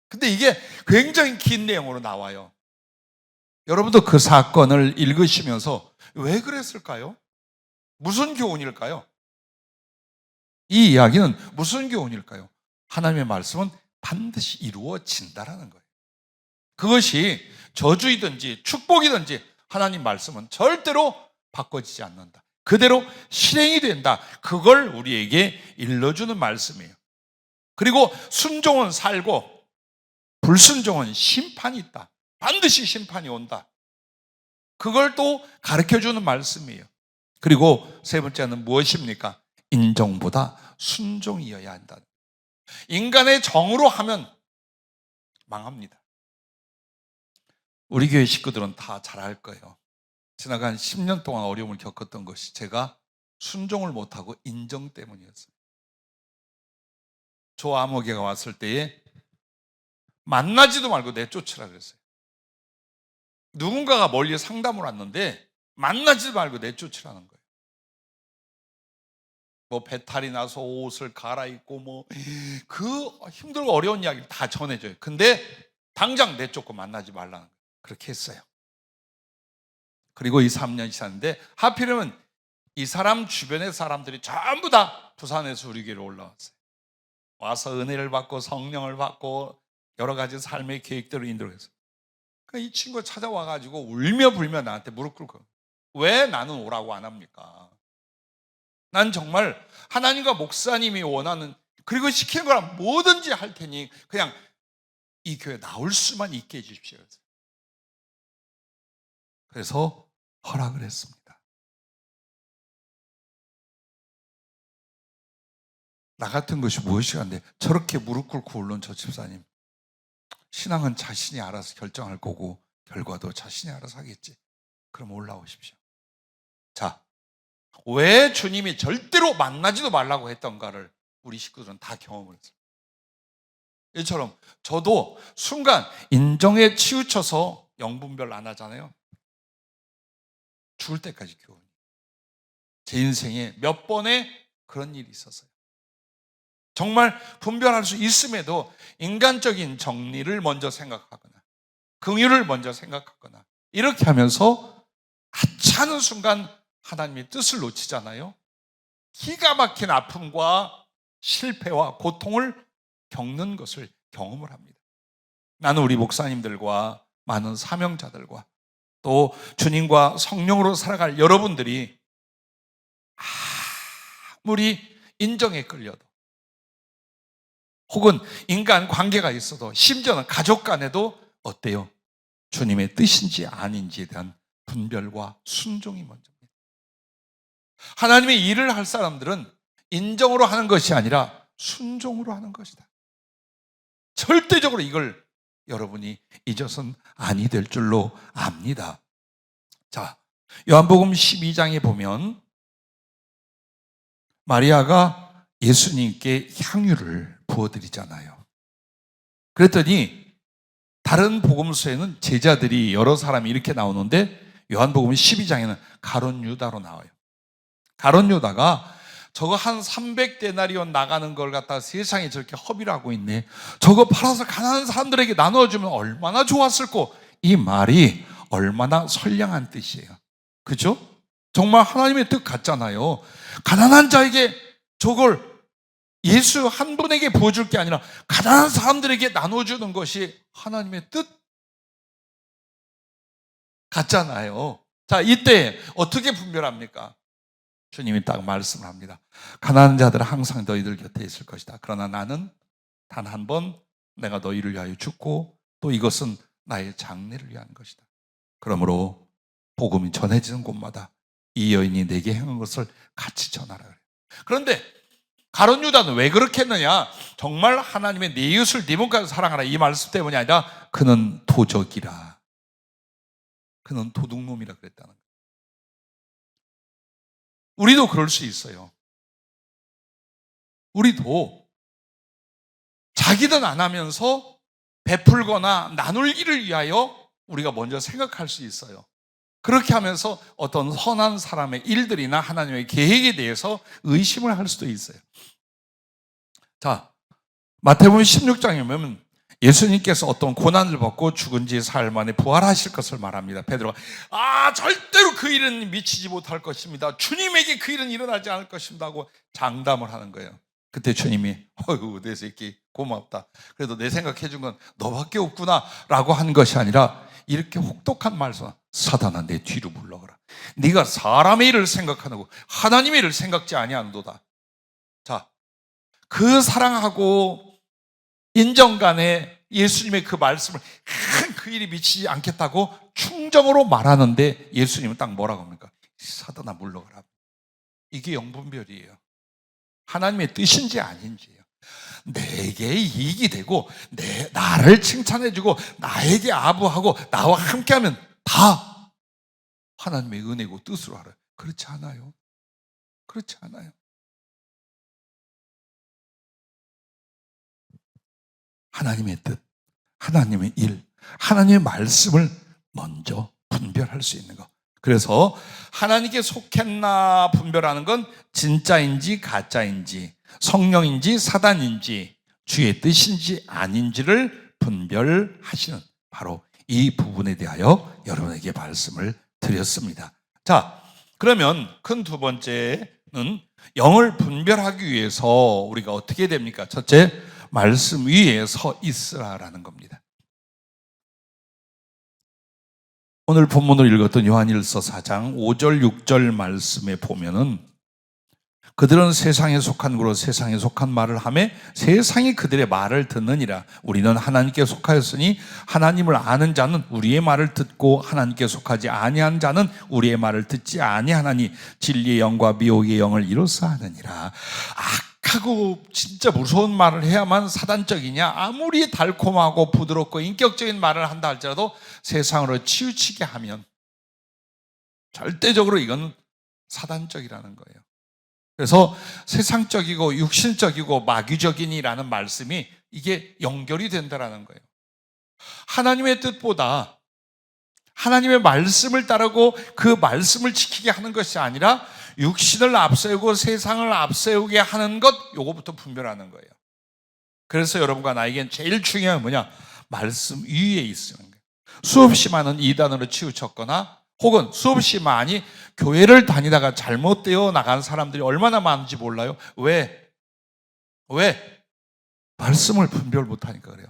S1: 근데 이게 굉장히 긴 내용으로 나와요. 여러분도 그 사건을 읽으시면서 왜 그랬을까요? 무슨 교훈일까요? 이 이야기는 무슨 교훈일까요? 하나님의 말씀은 반드시 이루어진다라는 거예요. 그것이 저주이든지 축복이든지 하나님 말씀은 절대로 바꿔지지 않는다. 그대로 실행이 된다. 그걸 우리에게 일러주는 말씀이에요. 그리고 순종은 살고 불순종은 심판이 있다. 반드시 심판이 온다. 그걸 또 가르쳐주는 말씀이에요. 그리고 세 번째는 무엇입니까? 인정보다 순종이어야 한다. 인간의 정으로 하면 망합니다. 우리 교회 식구들은 다 잘 알 거예요. 지나간 10년 동안 어려움을 겪었던 것이 제가 순종을 못하고 인정 때문이었어요. 조 아모개가 왔을 때에 만나지도 말고 내쫓으라 그랬어요. 누군가가 멀리 상담을 왔는데 만나지도 말고 내쫓으라는 거예요. 뭐 배탈이 나서 옷을 갈아입고 그 힘들고 어려운 이야기를 다 전해줘요. 근데 당장 내쫓고 만나지 말라는 거예요. 그렇게 했어요. 그리고 이 3년이 지났는데 하필이면 이 사람 주변의 사람들이 전부 다 부산에서 우리 교회로 올라왔어요. 와서 은혜를 받고 성령을 받고 여러 가지 삶의 계획들을 인도했어요. 그러니까 이 친구가 찾아와가지고 울며 불며 나한테 무릎 꿇고 왜 나는 오라고 안 합니까? 난 정말 하나님과 목사님이 원하는 그리고 시키는 거랑 뭐든지 할 테니 그냥 이 교회 나올 수만 있게 해주십시오. 그래서 허락을 했습니다. 나 같은 것이 무엇이간데 저렇게 무릎 꿇고 울는 저 집사님, 신앙은 자신이 알아서 결정할 거고 결과도 자신이 알아서 하겠지. 그럼 올라오십시오. 자, 왜 주님이 절대로 만나지도 말라고 했던가를 우리 식구들은 다 경험을 했어요. 이처럼 저도 순간 인정에 치우쳐서 영분별 안 하잖아요. 죽을 때까지 교훈. 제 인생에 몇 번의 그런 일이 있었어요. 정말 분별할 수 있음에도 인간적인 정리를 먼저 생각하거나 긍휼을 먼저 생각하거나 이렇게 하면서 하찮은 순간 하나님의 뜻을 놓치잖아요. 기가 막힌 아픔과 실패와 고통을 겪는 것을 경험을 합니다. 나는 우리 목사님들과 많은 사명자들과 또 주님과 성령으로 살아갈 여러분들이 아무리 인정에 끌려도 혹은 인간 관계가 있어도 심지어는 가족 간에도 어때요? 주님의 뜻인지 아닌지에 대한 분별과 순종이 먼저입니다. 하나님의 일을 할 사람들은 인정으로 하는 것이 아니라 순종으로 하는 것이다. 절대적으로 이걸 여러분이 잊어서는 아니 될 줄로 압니다. 자, 요한복음 12장에 보면 마리아가 예수님께 향유를 부어드리잖아요. 그랬더니 다른 복음서에는 제자들이 여러 사람이 이렇게 나오는데 요한복음 12장에는 가룟 유다로 나와요. 가룟 유다가 저거 한 300데나리온 나가는 걸 갖다가 세상에 저렇게 허비를 하고 있네. 저거 팔아서 가난한 사람들에게 나눠주면 얼마나 좋았을꼬. 이 말이 얼마나 선량한 뜻이에요. 그죠? 정말 하나님의 뜻 같잖아요. 가난한 자에게 저걸 예수 한 분에게 부어줄 게 아니라 가난한 사람들에게 나눠주는 것이 하나님의 뜻 같잖아요. 자, 이때 어떻게 분별합니까? 주님이 딱 말씀을 합니다. 가난한 자들은 항상 너희들 곁에 있을 것이다. 그러나 나는 단 한 번 내가 너희를 위하여 죽고 또 이것은 나의 장례를 위한 것이다. 그러므로 복음이 전해지는 곳마다 이 여인이 내게 행한 것을 같이 전하라. 그런데 가룟 유다는 왜 그렇게 했느냐? 정말 하나님의 내 이웃을 네 몸까지 사랑하라 이 말씀 때문이 아니라 그는 도적이라. 그는 도둑놈이라 그랬다는 거예요. 우리도 그럴 수 있어요. 우리도 자기는 안 하면서 베풀거나 나눌 일을 위하여 우리가 먼저 생각할 수 있어요. 그렇게 하면서 어떤 선한 사람의 일들이나 하나님의 계획에 대해서 의심을 할 수도 있어요. 자, 마태복음 16장에 보면 예수님께서 어떤 고난을 받고 죽은 지 사흘 만에 부활하실 것을 말합니다. 베드로가 절대로 그 일은 미치지 못할 것입니다. 주님에게 그 일은 일어나지 않을 것입니다 하고 장담을 하는 거예요. 그때 주님이 어휴 내 새끼 고맙다. 그래도 내 생각해 준 건 너밖에 없구나 라고 한 것이 아니라 이렇게 혹독한 말씀, 사단아 내 뒤로 물러가라. 네가 사람의 일을 생각하고 하나님의 일을 생각지 아니하는도다. 자, 그 사랑하고 인정 간에 예수님의 그 말씀을 그 일이 미치지 않겠다고 충정으로 말하는데 예수님은 딱 뭐라고 합니까? 사단아 물러가라. 이게 영분별이에요. 하나님의 뜻인지 아닌지예요. 내게 이익이 되고 나를 칭찬해주고 나에게 아부하고 나와 함께하면 다 하나님의 은혜고 뜻으로 알아요. 그렇지 않아요. 그렇지 않아요. 하나님의 뜻, 하나님의 일, 하나님의 말씀을 먼저 분별할 수 있는 것. 그래서 하나님께 속했나 분별하는 건 진짜인지 가짜인지 성령인지 사단인지 주의 뜻인지 아닌지를 분별하시는 바로 이 부분에 대하여 여러분에게 말씀을 드렸습니다. 자, 그러면 큰 두 번째는 영을 분별하기 위해서 우리가 어떻게 됩니까? 첫째, 말씀 위에 서 있으라라는 겁니다. 오늘 본문을 읽었던 요한일서 4장 5절 6절 말씀에 보면은 그들은 세상에 속한 거로 세상에 속한 말을 하며 세상이 그들의 말을 듣느니라. 우리는 하나님께 속하였으니 하나님을 아는 자는 우리의 말을 듣고 하나님께 속하지 아니한 자는 우리의 말을 듣지 아니하나니 진리의 영과 미혹의 영을 이로써 하느니라. 악하고 진짜 무서운 말을 해야만 사단적이냐? 아무리 달콤하고 부드럽고 인격적인 말을 한다 할지라도 세상으로 치우치게 하면 절대적으로 이건 사단적이라는 거예요. 그래서 세상적이고 육신적이고 마귀적인이라는 말씀이 이게 연결이 된다라는 거예요. 하나님의 뜻보다 하나님의 말씀을 따르고 그 말씀을 지키게 하는 것이 아니라 육신을 앞세우고 세상을 앞세우게 하는 것, 요거부터 분별하는 거예요. 그래서 여러분과 나에겐 제일 중요한 건 뭐냐? 말씀 위에 있으는 거예요. 수없이 많은 이단으로 치우쳤거나 혹은 수없이 많이 교회를 다니다가 잘못되어 나간 사람들이 얼마나 많은지 몰라요? 왜? 말씀을 분별 못하니까 그래요.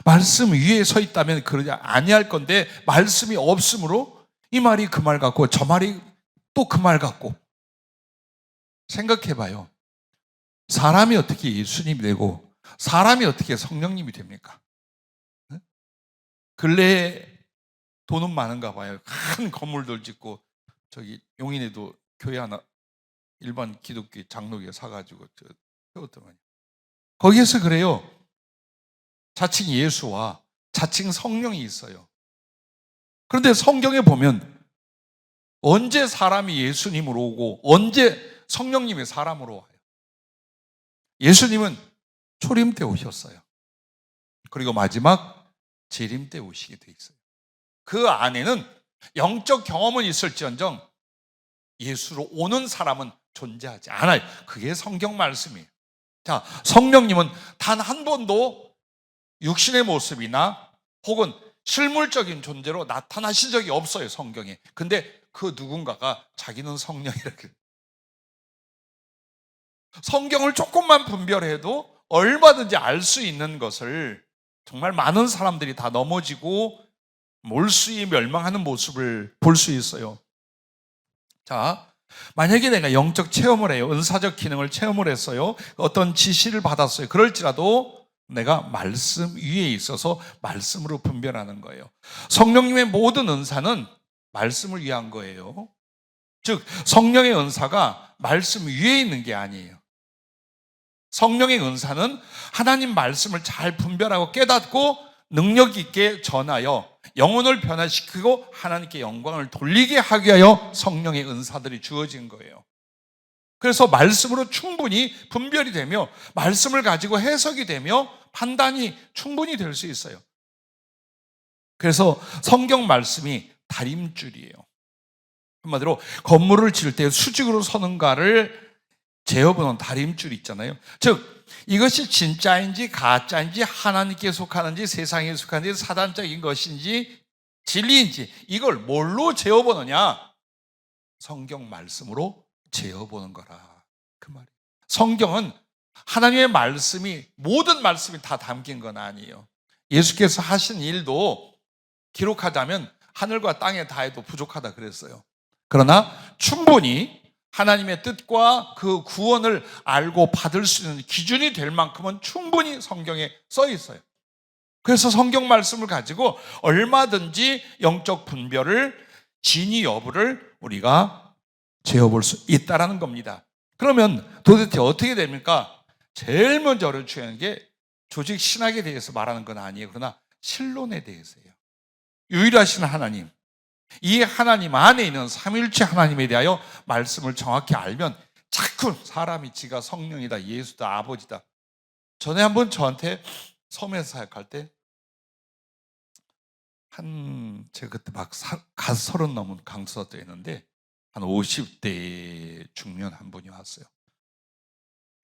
S1: 말씀 위에 서 있다면 그러지 아니할 건데 말씀이 없으므로 이 말이 그 말 같고 저 말이 또 그 말 같고. 생각해봐요. 사람이 어떻게 예수님이 되고 사람이 어떻게 성령님이 됩니까? 근래에 돈은 많은가 봐요. 큰 건물들 짓고 저기 용인에도 교회 하나 일반 기독교 장로교 사가지고 세웠더만요. 거기에서 그래요. 자칭 예수와 자칭 성령이 있어요. 그런데 성경에 보면 언제 사람이 예수님으로 오고 언제 성령님이 사람으로 와요? 예수님은 초림 때 오셨어요. 그리고 마지막 재림 때 오시게 돼 있어요. 그 안에는 영적 경험은 있을지언정 예수로 오는 사람은 존재하지 않아요. 그게 성경 말씀이에요. 자, 성령님은 단 한 번도 육신의 모습이나 혹은 실물적인 존재로 나타나신 적이 없어요, 성경에. 근데 그 누군가가 자기는 성령이라고. 성경을 조금만 분별해도 얼마든지 알 수 있는 것을 정말 많은 사람들이 다 넘어지고 몰수히 멸망하는 모습을 볼 수 있어요. 자, 만약에 내가 영적 체험을 해요. 은사적 기능을 체험을 했어요. 어떤 지시를 받았어요. 그럴지라도 내가 말씀 위에 있어서 말씀으로 분별하는 거예요. 성령님의 모든 은사는 말씀을 위한 거예요. 즉 성령의 은사가 말씀 위에 있는 게 아니에요. 성령의 은사는 하나님 말씀을 잘 분별하고 깨닫고 능력 있게 전하여 영혼을 변화시키고 하나님께 영광을 돌리게 하기 위하여 성령의 은사들이 주어진 거예요. 그래서 말씀으로 충분히 분별이 되며 말씀을 가지고 해석이 되며 판단이 충분히 될 수 있어요. 그래서 성경 말씀이 다림줄이에요. 한마디로 건물을 지을 때 수직으로 서는가를 재어보는 다림줄이 있잖아요. 즉 이것이 진짜인지 가짜인지 하나님께 속하는지 세상에 속하는지 사단적인 것인지 진리인지 이걸 뭘로 재어보느냐? 성경 말씀으로 재어보는 거라 그 말이에요. 성경은 하나님의 말씀이 모든 말씀이 다 담긴 건 아니에요. 예수께서 하신 일도 기록하자면 하늘과 땅에 다해도 부족하다 그랬어요. 그러나 충분히 하나님의 뜻과 그 구원을 알고 받을 수 있는 기준이 될 만큼은 충분히 성경에 써 있어요. 그래서 성경 말씀을 가지고 얼마든지 영적 분별을, 진위 여부를 우리가 재어볼 수 있다는 겁니다. 그러면 도대체 어떻게 됩니까? 제일 먼저 중요한 게 조직 신학에 대해서 말하는 건 아니에요. 그러나 신론에 대해서예요. 유일하신 하나님, 이 하나님 안에 있는 삼위일체 하나님에 대하여 말씀을 정확히 알면 자꾸 사람이 지가 성령이다, 예수다, 아버지다. 전에 한번 저한테 섬에서 사역할 때 제가 그때 막 서른 넘은 강사도 있는데 한 50대 중년 한 분이 왔어요.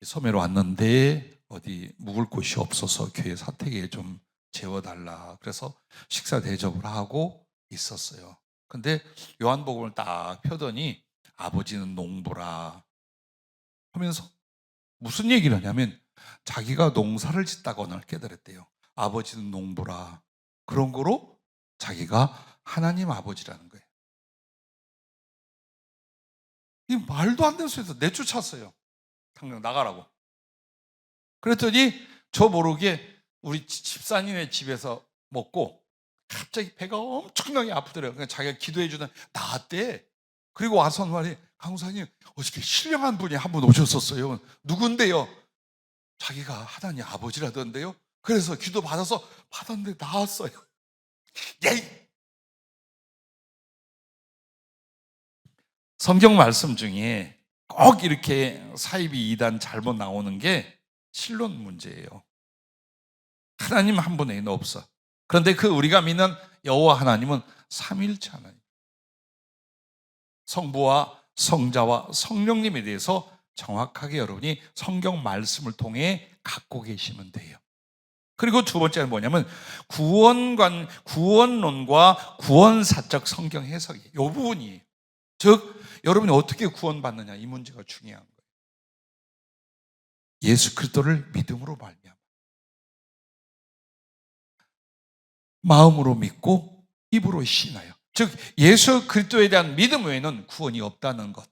S1: 섬에로 왔는데 어디 묵을 곳이 없어서 교회 사택에 좀 재워달라. 그래서 식사 대접을 하고 있었어요. 근데 요한복음을 딱 펴더니 아버지는 농부라 하면서 무슨 얘기를 하냐면 자기가 농사를 짓다가 깨달았대요. 아버지는 농부라. 그런 거로 자기가 하나님 아버지라는 거예요. 이 말도 안 되는 소리에서 내쫓았어요. 당장 나가라고. 그랬더니 저 모르게 우리 집사님의 집에서 먹고 갑자기 배가 엄청나게 아프더래요. 그러니까 자기가 기도해주는 나았대. 그리고 와서 말이 강사님 어저께 신령한 분이 한 분 오셨었어요. 누군데요? 자기가 하나님 아버지라던데요. 그래서 기도 받아서 받았는데 나았어요. 예이! 성경 말씀 중에 꼭 이렇게 사이비 이단 잘못 나오는 게 신론 문제예요. 하나님 한 분에는 없어. 그런데 그 우리가 믿는 여호와 하나님은 삼위일체 하나님. 성부와 성자와 성령님에 대해서 정확하게 여러분이 성경 말씀을 통해 갖고 계시면 돼요. 그리고 두 번째는 뭐냐면 구원론과 구원사적 성경 해석이 이 부분이에요. 즉 여러분이 어떻게 구원받느냐 이 문제가 중요한 거예요. 예수 그리스도를 믿음으로 말미암아 마음으로 믿고 입으로 신하여, 즉 예수 그리스도에 대한 믿음 외에는 구원이 없다는 것.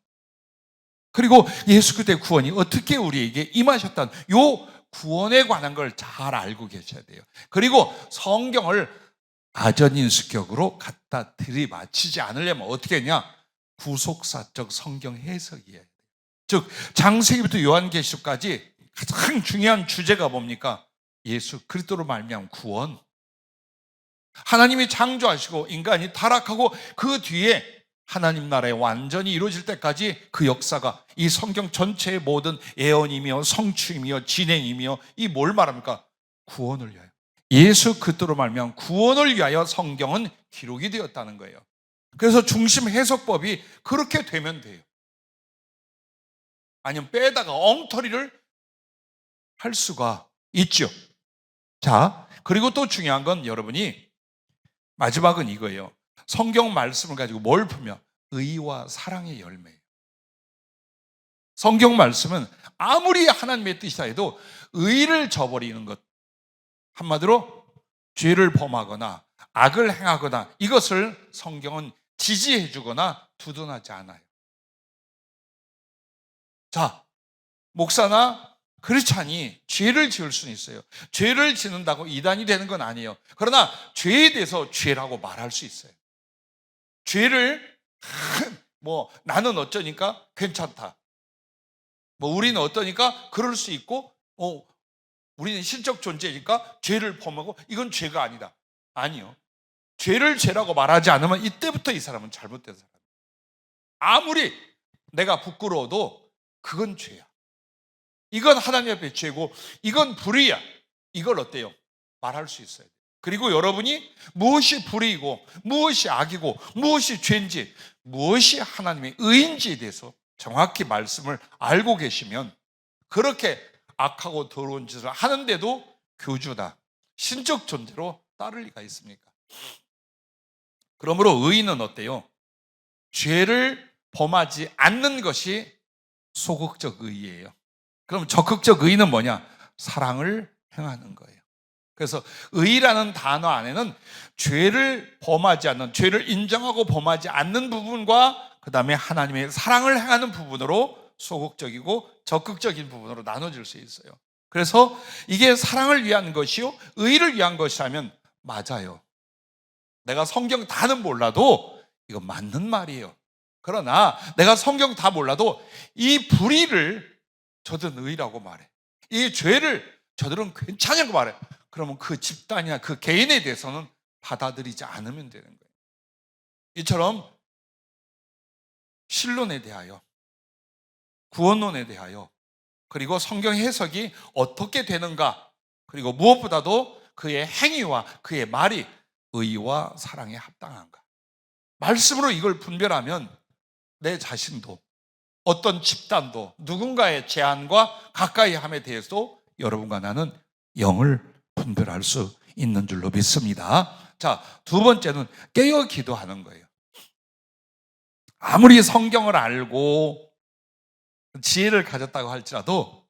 S1: 그리고 예수 그리스도의 구원이 어떻게 우리에게 임하셨다는 요 구원에 관한 걸 잘 알고 계셔야 돼요. 그리고 성경을 아전인수격으로 갖다 들이맞히지 않으려면 어떻게 했냐? 구속사적 성경 해석이에요. 즉 창세기부터 요한계시록까지 가장 중요한 주제가 뭡니까? 예수 그리스도로 말미암은 구원. 하나님이 창조하시고 인간이 타락하고 그 뒤에 하나님 나라에 완전히 이루어질 때까지 그 역사가 이 성경 전체의 모든 예언이며 성취이며 진행이며 이 뭘 말합니까? 구원을 위하여. 예수 그리스도로 말미암은 구원을 위하여 성경은 기록이 되었다는 거예요. 그래서 중심 해석법이 그렇게 되면 돼요. 아니면 빼다가 엉터리를 할 수가 있죠. 자, 그리고 또 중요한 건 여러분이 마지막은 이거예요. 성경 말씀을 가지고 뭘 풀면 의와 사랑의 열매예요. 성경 말씀은 아무리 하나님의 뜻이다 해도 의를 저버리는 것, 한마디로 죄를 범하거나 악을 행하거나 이것을 성경은 지지해 주거나 두둔하지 않아요. 자, 목사나 크리스찬이 죄를 지을 수는 있어요. 죄를 짓는다고 이단이 되는 건 아니에요. 그러나 죄에 대해서 죄라고 말할 수 있어요. 죄를 나는 어쩌니까 괜찮다. 우리는 어떠니까 그럴 수 있고 우리는 신적 존재니까 죄를 범하고 이건 죄가 아니다. 아니요. 죄를 죄라고 말하지 않으면 이때부터 이 사람은 잘못된 사람이에요. 아무리 내가 부끄러워도 그건 죄야. 이건 하나님 앞에 죄고 이건 불의야. 이걸 어때요? 말할 수 있어야 돼요. 그리고 여러분이 무엇이 불의이고 무엇이 악이고 무엇이 죄인지 무엇이 하나님의 의인지에 대해서 정확히 말씀을 알고 계시면 그렇게 악하고 더러운 짓을 하는데도 교주다, 신적 존재로 따를 리가 있습니까? 그러므로 의인은 어때요? 죄를 범하지 않는 것이 소극적 의의예요. 그럼 적극적 의의는 뭐냐? 사랑을 행하는 거예요. 그래서 의라는 단어 안에는 죄를 범하지 않는, 죄를 인정하고 범하지 않는 부분과 그 다음에 하나님의 사랑을 행하는 부분으로 소극적이고 적극적인 부분으로 나눠질 수 있어요. 그래서 이게 사랑을 위한 것이요 의를 위한 것이라면 맞아요. 내가 성경 다는 몰라도 이거 맞는 말이에요. 그러나 내가 성경 다 몰라도 이 불의를 저들은 의라고 말해, 이 죄를 저들은 괜찮냐고 말해. 그러면 그 집단이나 그 개인에 대해서는 받아들이지 않으면 되는 거예요. 이처럼 신론에 대하여, 구원론에 대하여, 그리고 성경 해석이 어떻게 되는가, 그리고 무엇보다도 그의 행위와 그의 말이 의와 사랑에 합당한가, 말씀으로 이걸 분별하면 내 자신도 어떤 집단도 누군가의 제안과 가까이 함에 대해서 여러분과 나는 영을 분별할 수 있는 줄로 믿습니다. 자, 두 번째는 깨어 기도하는 거예요. 아무리 성경을 알고 지혜를 가졌다고 할지라도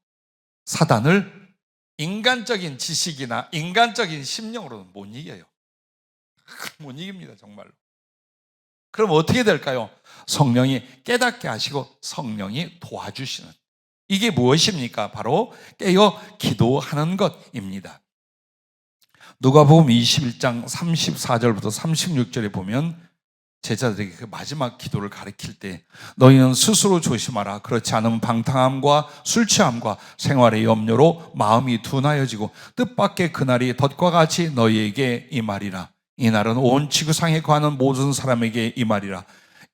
S1: 사단을 인간적인 지식이나 인간적인 심령으로는 못 이겨요. 못 이깁니다, 정말로. 그럼 어떻게 될까요? 성령이 깨닫게 하시고 성령이 도와주시는, 이게 무엇입니까? 바로 깨어 기도하는 것입니다. 누가복음 21장 34절부터 36절에 보면 제자들에게 그 마지막 기도를 가르칠 때 너희는 스스로 조심하라. 그렇지 않으면 방탕함과 술 취함과 생활의 염려로 마음이 둔하여지고 뜻밖의 그날이 덫과 같이 너희에게 임하리라. 이 날은 온 지구상에 거하는 모든 사람에게 임하리라.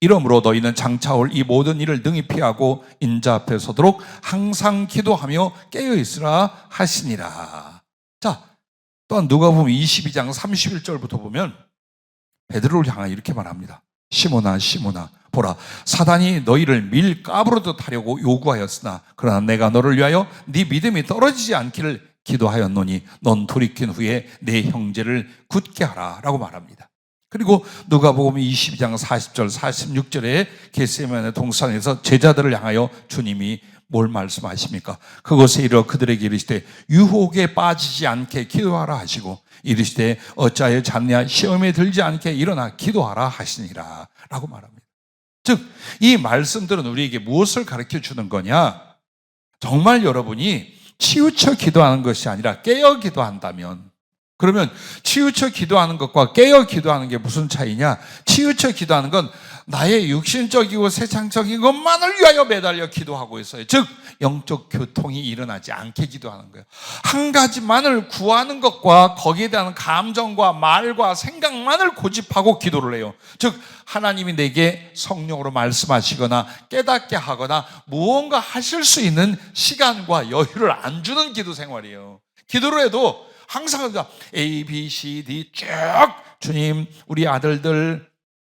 S1: 이러므로 너희는 장차올 이 모든 일을 능히 피하고 인자 앞에 서도록 항상 기도하며 깨어있으라 하시니라. 자, 또한 누가복음 22장 31절부터 보면 베드로를 향하여 이렇게 말합니다. 시몬아 시몬아 보라, 사단이 너희를 밀가부르듯 하려고 요구하였으나 그러나 내가 너를 위하여 네 믿음이 떨어지지 않기를 기도하였노니 넌 돌이킨 후에 내 형제를 굳게 하라 라고 말합니다. 그리고 누가복음 22장 40절 46절에 겟세마네 동산에서 제자들을 향하여 주님이 뭘 말씀하십니까? 그곳에 이르러 그들에게 이르시되 유혹에 빠지지 않게 기도하라 하시고 이르시되 어찌하여 잤냐 시험에 들지 않게 일어나 기도하라 하시니라 라고 말합니다. 즉 이 말씀들은 우리에게 무엇을 가르쳐 주는 거냐? 정말 여러분이 치우쳐 기도하는 것이 아니라 깨어 기도한다면, 그러면 치우쳐 기도하는 것과 깨어 기도하는 게 무슨 차이냐? 치우쳐 기도하는 건 나의 육신적이고 세상적인 것만을 위하여 매달려 기도하고 있어요. 즉 영적 교통이 일어나지 않게 기도하는 거예요. 한 가지만을 구하는 것과 거기에 대한 감정과 말과 생각만을 고집하고 기도를 해요. 즉 하나님이 내게 성령으로 말씀하시거나 깨닫게 하거나 무언가 하실 수 있는 시간과 여유를 안 주는 기도 생활이에요. 기도를 해도 항상 A, B, C, D 쭉 주님, 우리 아들들,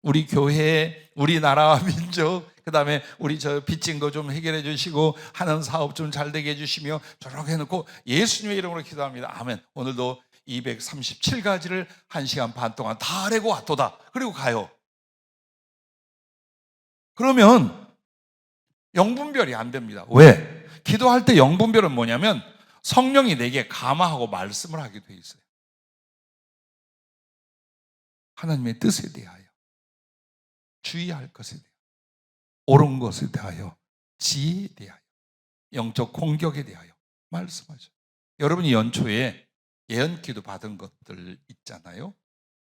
S1: 우리 교회, 우리 나라와 민족, 그 다음에 우리 저 빚진 거 좀 해결해 주시고 하는 사업 좀 잘 되게 해주시며 저렇게 해놓고 예수님의 이름으로 기도합니다. 아멘. 오늘도 237가지를 1시간 반 동안 다 하려고 왔도다. 그리고 가요. 그러면 영분별이 안 됩니다. 왜? 기도할 때 영분별은 뭐냐면 성령이 내게 감화하고 말씀을 하게 돼 있어요. 하나님의 뜻에 대하여, 주의할 것에 대하여, 옳은 것에 대하여, 지혜에 대하여, 영적 공격에 대하여 말씀하죠. 여러분이 연초에 예언기도 받은 것들 있잖아요.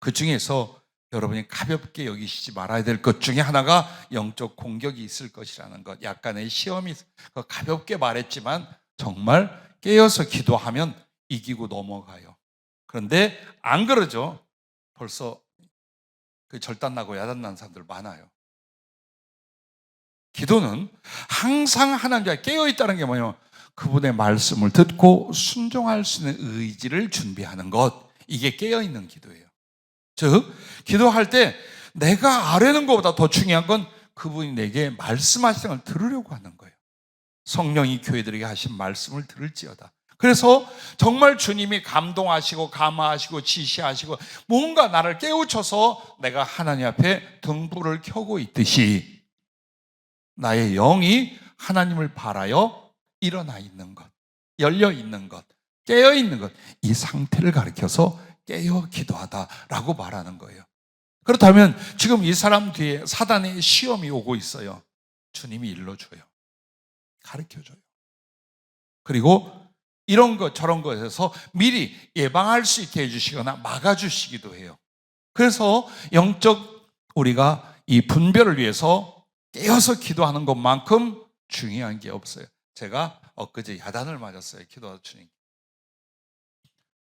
S1: 그 중에서 여러분이 가볍게 여기시지 말아야 될 것 중에 하나가 영적 공격이 있을 것이라는 것, 약간의 시험이, 가볍게 말했지만 정말 깨어서 기도하면 이기고 넘어가요. 그런데 안 그러죠. 벌써 절단나고 야단난 사람들 많아요. 기도는 항상 하나님 앞에 깨어있다는 게 뭐냐면 그분의 말씀을 듣고 순종할 수 있는 의지를 준비하는 것, 이게 깨어있는 기도예요. 즉 기도할 때 내가 아뢰는 것보다 더 중요한 건 그분이 내게 말씀하시는 걸 들으려고 하는 거예요. 성령이 교회들에게 하신 말씀을 들을지어다. 그래서 정말 주님이 감동하시고 감화하시고 지시하시고 뭔가 나를 깨우쳐서 내가 하나님 앞에 등불을 켜고 있듯이 나의 영이 하나님을 바라여 일어나 있는 것, 열려 있는 것, 깨어 있는 것, 이 상태를 가리켜서 깨어 기도하다라고 말하는 거예요. 그렇다면 지금 이 사람 뒤에 사단의 시험이 오고 있어요. 주님이 일러줘요. 가르쳐줘요. 그리고 이런 것 저런 것에서 미리 예방할 수 있게 해주시거나 막아주시기도 해요. 그래서 영적 우리가 이 분별을 위해서 깨어서 기도하는 것만큼 중요한 게 없어요. 제가 엊그제 야단을 맞았어요. 기도하다 주님.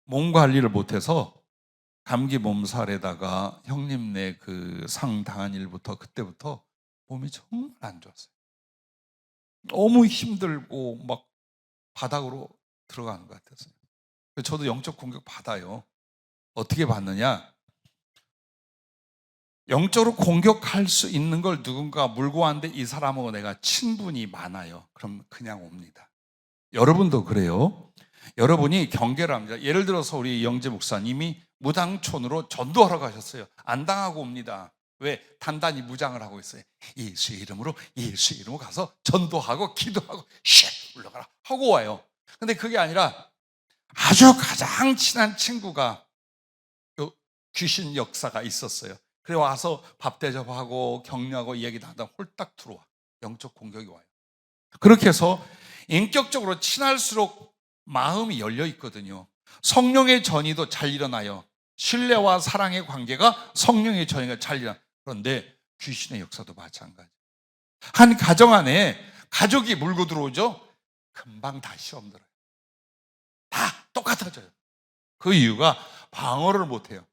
S1: 몸 관리를 못해서 감기 몸살에다가 형님네 그 상 당한 일부터 그때부터 몸이 정말 안 좋았어요. 너무 힘들고 막 바닥으로 들어가는 것 같았어요. 저도 영적 공격 받아요. 어떻게 받느냐? 영적으로 공격할 수 있는 걸 누군가 물고 왔는데 이 사람하고 내가 친분이 많아요. 그럼 그냥 옵니다. 여러분도 그래요. 여러분이 경계를 합니다. 예를 들어서 우리 영재 목사님이 무당촌으로 전도하러 가셨어요. 안 당하고 옵니다. 왜? 단단히 무장을 하고 있어요. 예수의 이름으로 가서 전도하고 기도하고 슉 올라가라 하고 와요. 근데 그게 아니라 아주 가장 친한 친구가 귀신 역사가 있었어요. 그래 와서 밥 대접하고 격려하고 이야기 나누다 홀딱 들어와. 영적 공격이 와요. 그렇게 해서 인격적으로 친할수록 마음이 열려 있거든요. 성령의 전이도 잘 일어나요. 신뢰와 사랑의 관계가 성령의 전이가 잘 일어나요. 그런데 귀신의 역사도 마찬가지. 한 가정 안에 가족이 물고 들어오죠. 금방 다 시험 들어요. 다 똑같아져요. 그 이유가 방어를 못해요.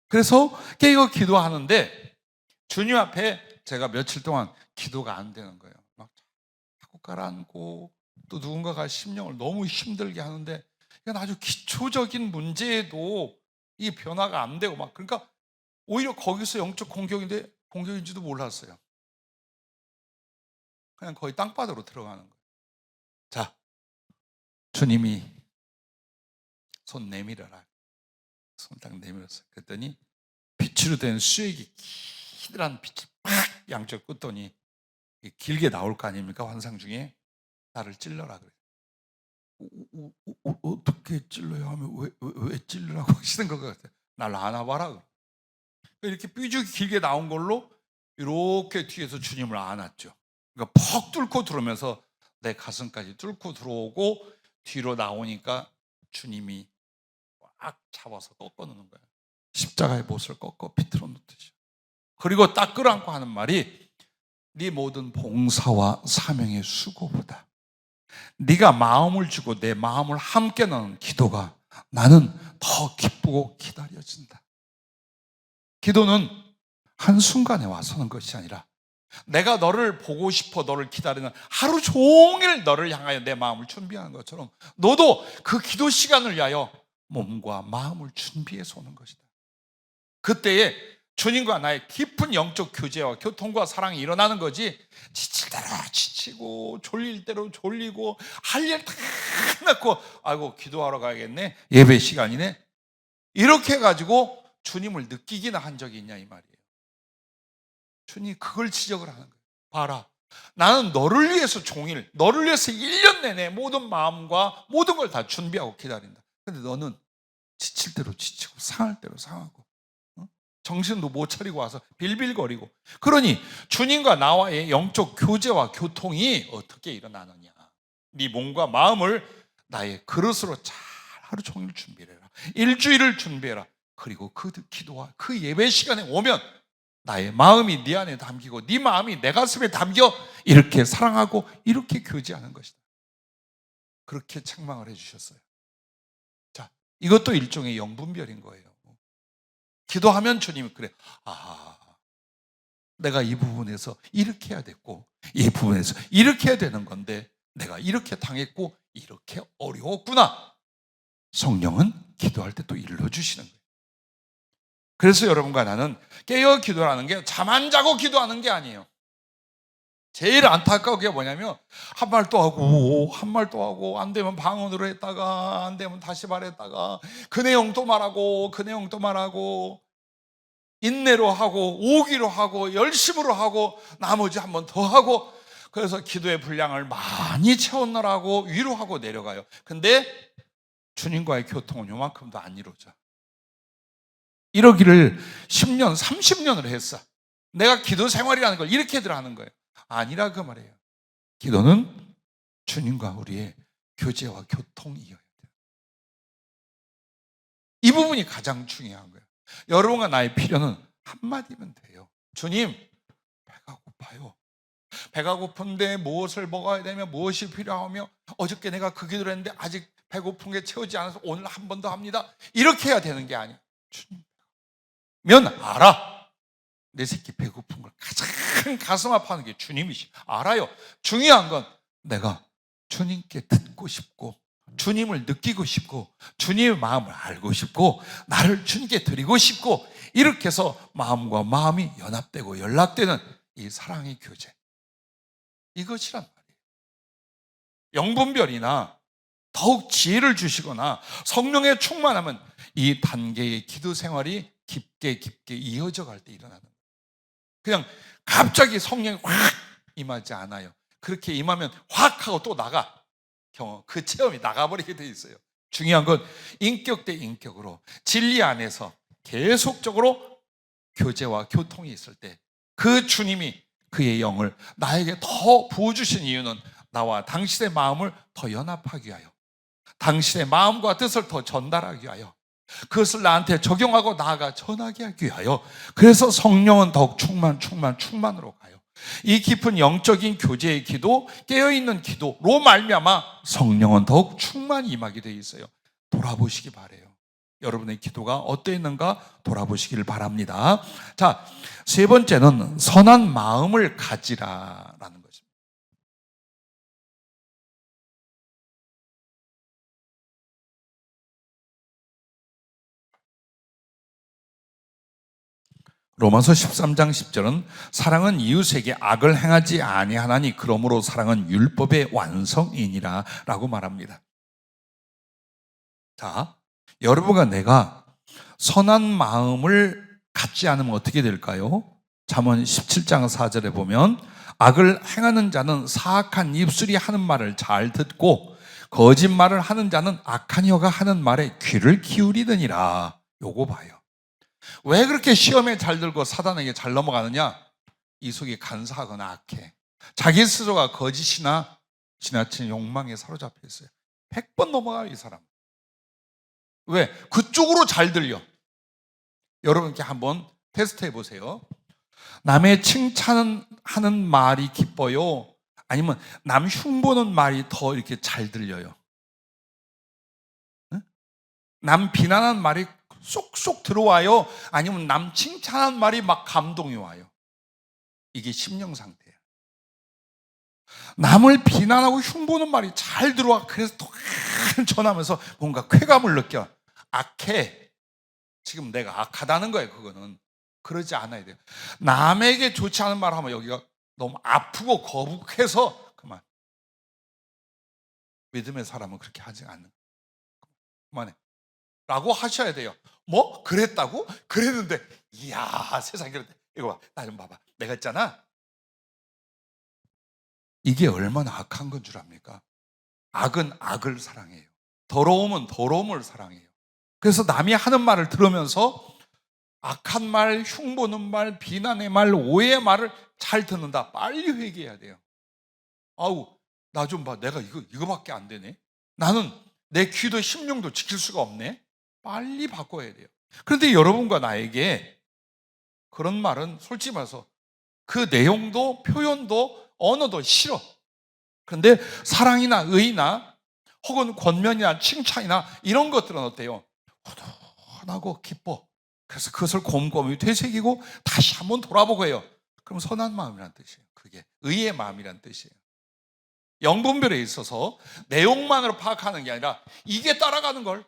S1: 그래서 깨어 기도하는데 주님 앞에 제가 며칠 동안 기도가 안 되는 거예요. 막 자꾸 가라앉고 또 누군가가 심령을 너무 힘들게 하는데 이건 아주 기초적인 문제에도 이 변화가 안 되고 막 그러니까 오히려 거기서 영적 공격인지도 몰랐어요. 그냥 거의 땅바닥으로 들어가는 거예요. 자, 주님이 손 내밀어라. 손 딱 내밀었어요. 그랬더니 빛으로 된 수액이 기들한 빛이 팍 양쪽 끄더니 길게 나올 거 아닙니까? 환상 중에 나를 찔러라 그래요. 어떻게 찔러요? 하면 왜 찔르라고 하시는 것 같아요. 날 안아봐라. 이렇게 삐죽이 길게 나온 걸로 이렇게 뒤에서 주님을 안았죠. 그러니까 퍽 뚫고 들어오면서 내 가슴까지 뚫고 들어오고 뒤로 나오니까 주님이 꽉 잡아서 꺾어놓는 거예요. 십자가의 못을 꺾어 비틀어 놓듯이. 그리고 딱 끌어안고 하는 말이 네 모든 봉사와 사명의 수고보다 네가 마음을 주고 내 마음을 함께 나눈 기도가 나는 더 기쁘고 기다려진다. 기도는 한순간에 와서는 것이 아니라 내가 너를 보고 싶어 너를 기다리는 하루 종일 너를 향하여 내 마음을 준비하는 것처럼 너도 그 기도 시간을 위하여 몸과 마음을 준비해서 오는 것이다. 그때에 주님과 나의 깊은 영적 교제와 교통과 사랑이 일어나는 거지 지칠 대로 지치고 졸릴 대로 졸리고 할 일 다 해놓고 아이고 기도하러 가야겠네 예배 시간이네 이렇게 해가지고 주님을 느끼기나 한 적이 있냐 이 말이에요. 주님이 그걸 지적을 하는 거예요. 봐라 나는 너를 위해서 종일 너를 위해서 1년 내내 모든 마음과 모든 걸 다 준비하고 기다린다. 근데 너는 지칠 대로 지치고 상할 대로 상하고 정신도 못 차리고 와서 빌빌거리고 그러니 주님과 나와의 영적 교제와 교통이 어떻게 일어나느냐. 네 몸과 마음을 나의 그릇으로 잘 하루 종일 준비해라. 일주일을 준비해라. 그리고 그 기도와 그 예배 시간에 오면 나의 마음이 네 안에 담기고 네 마음이 내 가슴에 담겨 이렇게 사랑하고 이렇게 교제하는 것이다. 그렇게 책망을 해주셨어요. 자, 이것도 일종의 영분별인 거예요. 기도하면 주님이 그래. 내가 이 부분에서 이렇게 해야 됐고 이 부분에서 이렇게 해야 되는 건데 내가 이렇게 당했고 이렇게 어려웠구나. 성령은 기도할 때 또 일러주시는 거예요. 그래서 여러분과 나는 깨어 기도라는 게 잠 안 자고 기도하는 게 아니에요. 제일 안타까운 게 뭐냐면 한 말 또 하고 한 말 또 하고, 안 되면 방언으로 했다가 안 되면 다시 말했다가 그 내용 또 말하고 그 내용 또 말하고, 인내로 하고 오기로 하고 열심으로 하고 나머지 한 번 더 하고, 그래서 기도의 분량을 많이 채우느라고 위로하고 내려가요. 근데 주님과의 교통은 요만큼도 안 이루어져. 이러기를 10년 30년을 했어. 내가 기도 생활이라는 걸 이렇게들 하는 거예요. 아니라 그 말이에요. 기도는 주님과 우리의 교제와 교통이어야 돼요. 이 부분이 가장 중요한 거예요. 여러분과 나의 필요는 한마디면 돼요. 주님, 배가 고파요. 배가 고픈데 무엇을 먹어야 되며 무엇이 필요하며, 어저께 내가 그 기도를 했는데 아직 배고픈 게 채우지 않아서 오늘 한 번 더 합니다. 이렇게 해야 되는 게 아니에요. 주님, 면 알아. 내 새끼 배고픈 걸 가장 가슴 아파하는 게 주님이시. 알아요. 중요한 건 내가 주님께 듣고 싶고, 주님을 느끼고 싶고, 주님의 마음을 알고 싶고, 나를 주님께 드리고 싶고, 이렇게 해서 마음과 마음이 연합되고 연락되는 이 사랑의 교제, 이것이란 말이에요. 영분별이나 더욱 지혜를 주시거나 성령의 충만하면 이 단계의 기도 생활이 깊게 이어져 갈 때 일어나는 거예요. 그냥 갑자기 성령이 확 임하지 않아요. 그렇게 임하면 확 하고 또 나가. 그 체험이 나가버리게 돼 있어요. 중요한 건 인격 대 인격으로 진리 안에서 계속적으로 교제와 교통이 있을 때 그 주님이 그의 영을 나에게 더 부어주신 이유는 나와 당신의 마음을 더 연합하기 위하여, 당신의 마음과 뜻을 더 전달하기 위하여, 그것을 나한테 적용하고 나아가 전하게 하기 위하여. 그래서 성령은 더욱 충만으로 가요. 이 깊은 영적인 교제의 기도, 깨어있는 기도로 말미암아 성령은 더욱 충만히 임하게 되어 있어요. 돌아보시기 바라요. 여러분의 기도가 어떠했는가 돌아보시기를 바랍니다. 자, 세 번째는 선한 마음을 가지라라는 것입니다. 로마서 13장 10절은 사랑은 이웃에게 악을 행하지 아니하나니 그러므로 사랑은 율법의 완성이니라 라고 말합니다. 자, 여러분과 내가 선한 마음을 갖지 않으면 어떻게 될까요? 잠언 17장 4절에 보면 악을 행하는 자는 사악한 입술이 하는 말을 잘 듣고 거짓말을 하는 자는 악한 혀가 하는 말에 귀를 기울이느니라. 요거 봐요. 왜 그렇게 시험에 잘 들고 사단에게 잘 넘어가느냐? 이 속이 간사하거나 악해. 자기 스스로가 거짓이나 지나친 욕망에 사로잡혀 있어요. 100번 넘어가요, 이 사람. 왜? 그쪽으로 잘 들려. 여러분께 한번 테스트 해보세요. 남의 칭찬하는 말이 기뻐요? 아니면 남 흉보는 말이 더 이렇게 잘 들려요? 응? 남 비난하는 말이 쏙쏙 들어와요? 아니면 남 칭찬하는 말이 막 감동이 와요? 이게 심령 상태예요. 남을 비난하고 흉보는 말이 잘 들어와. 그래서 또 전하면서 뭔가 쾌감을 느껴. 악해. 지금 내가 악하다는 거예요. 그거는 그러지 않아야 돼요. 남에게 좋지 않은 말 하면 여기가 너무 아프고 거북해서 그만. 믿음의 사람은 그렇게 하지 않는 거예요. 그만해 라고 하셔야 돼요. 뭐? 그랬다고? 그랬는데 이야 세상에 그랬대. 이거 봐, 나 좀 봐봐. 내가 있잖아. 이게 얼마나 악한 건 줄 압니까? 악은 악을 사랑해요. 더러움은 더러움을 사랑해요. 그래서 남이 하는 말을 들으면서 악한 말, 흉보는 말, 비난의 말, 오해의 말을 잘 듣는다. 빨리 회개해야 돼요. 아우, 나 좀 봐. 내가 이거밖에 안 되네. 나는 내 귀도 심령도 지킬 수가 없네. 빨리 바꿔야 돼요. 그런데 여러분과 나에게 그런 말은 솔직히 말해서 그 내용도 표현도 언어도 싫어. 그런데 사랑이나 의나 혹은 권면이나 칭찬이나 이런 것들은 어때요? 후련하고 기뻐. 그래서 그것을 곰곰이 되새기고 다시 한번 돌아보고 해요. 그럼 선한 마음이란 뜻이에요. 그게 의의 마음이란 뜻이에요. 영분별에 있어서 내용만으로 파악하는 게 아니라 이게 따라가는 걸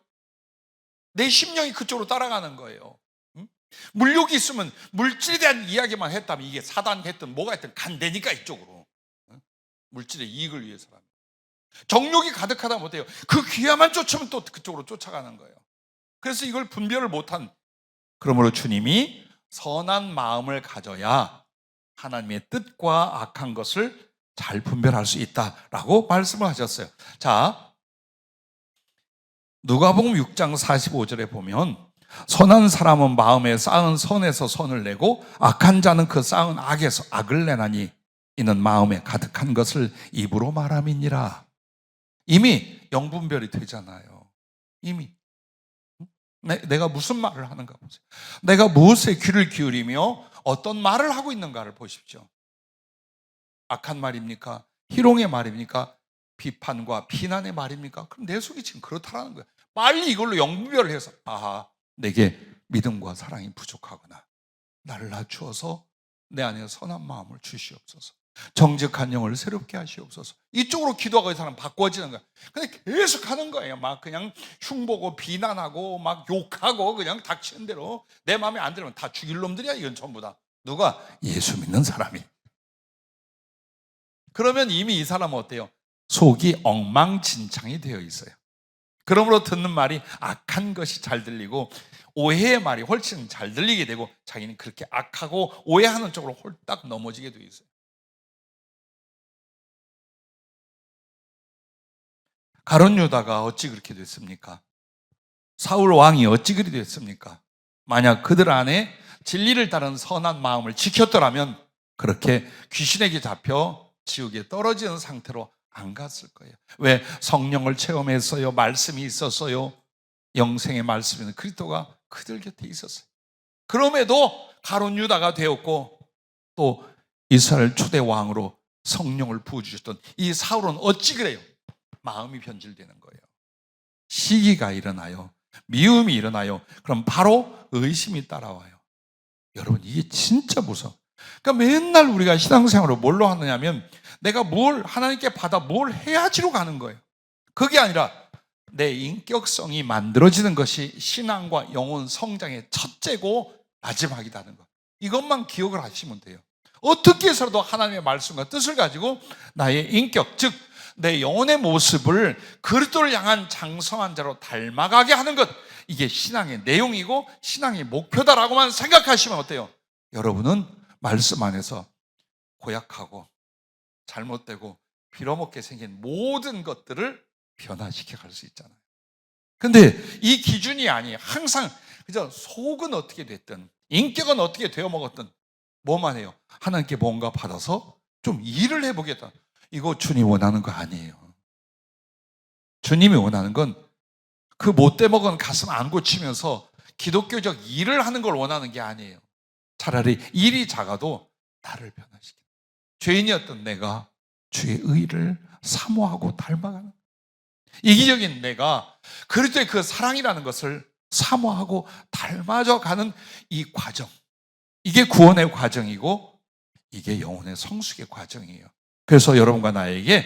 S1: 내 심령이 그쪽으로 따라가는 거예요. 물욕이 있으면 물질에 대한 이야기만 했다면 이게 사단 했든 뭐가 했든 간대니까 이쪽으로. 물질의 이익을 위해서라면. 정욕이 가득하다 못해요. 그 귀야만 쫓으면 또 그쪽으로 쫓아가는 거예요. 그래서 이걸 분별을 못한, 그러므로 주님이 선한 마음을 가져야 하나님의 뜻과 악한 것을 잘 분별할 수 있다라고 말씀을 하셨어요. 자, 누가복음 6장 45절에 보면 선한 사람은 마음에 쌓은 선에서 선을 내고 악한 자는 그 쌓은 악에서 악을 내나니 이는 마음에 가득한 것을 입으로 말함이니라. 이미 영분별이 되잖아요. 이미 내가 무슨 말을 하는가 보세요. 내가 무엇에 귀를 기울이며 어떤 말을 하고 있는가를 보십시오. 악한 말입니까? 희롱의 말입니까? 비판과 비난의 말입니까? 그럼 내 속이 지금 그렇다라는 거예요. 빨리 이걸로 영분별을 해서 아하, 내게 믿음과 사랑이 부족하구나. 나를 낮추어서 내 안에 선한 마음을 주시옵소서. 정직한 영을 새롭게 하시옵소서. 이쪽으로 기도하고 이 사람 바꿔지는 거야. 근데 계속 하는 거예요. 막 그냥 흉보고 비난하고 막 욕하고 그냥 닥치는 대로 내 마음에 안 들면 다 죽일 놈들이야. 이건 전부 다. 누가? 예수 믿는 사람이. 그러면 이미 이 사람은 어때요? 속이 엉망진창이 되어 있어요. 그러므로 듣는 말이 악한 것이 잘 들리고 오해의 말이 훨씬 잘 들리게 되고 자기는 그렇게 악하고 오해하는 쪽으로 홀딱 넘어지게 되어 있어요. 가룟 유다가 어찌 그렇게 됐습니까? 사울 왕이 어찌 그리 됐습니까? 만약 그들 안에 진리를 따른 선한 마음을 지켰더라면 그렇게 귀신에게 잡혀 지옥에 떨어지는 상태로 안 갔을 거예요. 왜? 성령을 체험했어요. 말씀이 있었어요. 영생의 말씀이 있는 그리스도가 그들 곁에 있었어요. 그럼에도 가룟 유다가 되었고 또 이스라엘 초대 왕으로 성령을 부어주셨던 이 사울은 어찌 그래요? 마음이 변질되는 거예요. 시기가 일어나요. 미움이 일어나요. 그럼 바로 의심이 따라와요. 여러분, 이게 진짜 무서워. 그러니까 맨날 우리가 신앙생활을 뭘로 하느냐면 내가 뭘 하나님께 받아 뭘 해야지로 가는 거예요. 그게 아니라 내 인격성이 만들어지는 것이 신앙과 영혼 성장의 첫째고 마지막이라는 것. 이것만 기억을 하시면 돼요. 어떻게 해서라도 하나님의 말씀과 뜻을 가지고 나의 인격, 즉 내 영혼의 모습을 그리스도를 향한 장성한 자로 닮아가게 하는 것, 이게 신앙의 내용이고 신앙의 목표다라고만 생각하시면 어때요? 여러분은 말씀 안에서 고약하고 잘못되고 빌어먹게 생긴 모든 것들을 변화시켜 갈 수 있잖아요. 근데 이 기준이 아니에요. 항상 그저 속은 어떻게 됐든 인격은 어떻게 되어 먹었든 뭐만 해요? 하나님께 뭔가 받아서 좀 일을 해보겠다. 이거 주님 원하는 거 아니에요. 주님이 원하는 건 그 못돼 먹은 가슴 안 고치면서 기독교적 일을 하는 걸 원하는 게 아니에요. 차라리 일이 작아도 나를 변화시키는, 죄인이었던 내가 주의 의를 사모하고 닮아가는, 이기적인 내가 그리스도의 그 사랑이라는 것을 사모하고 닮아져 가는 이 과정, 이게 구원의 과정이고 이게 영혼의 성숙의 과정이에요. 그래서 여러분과 나에게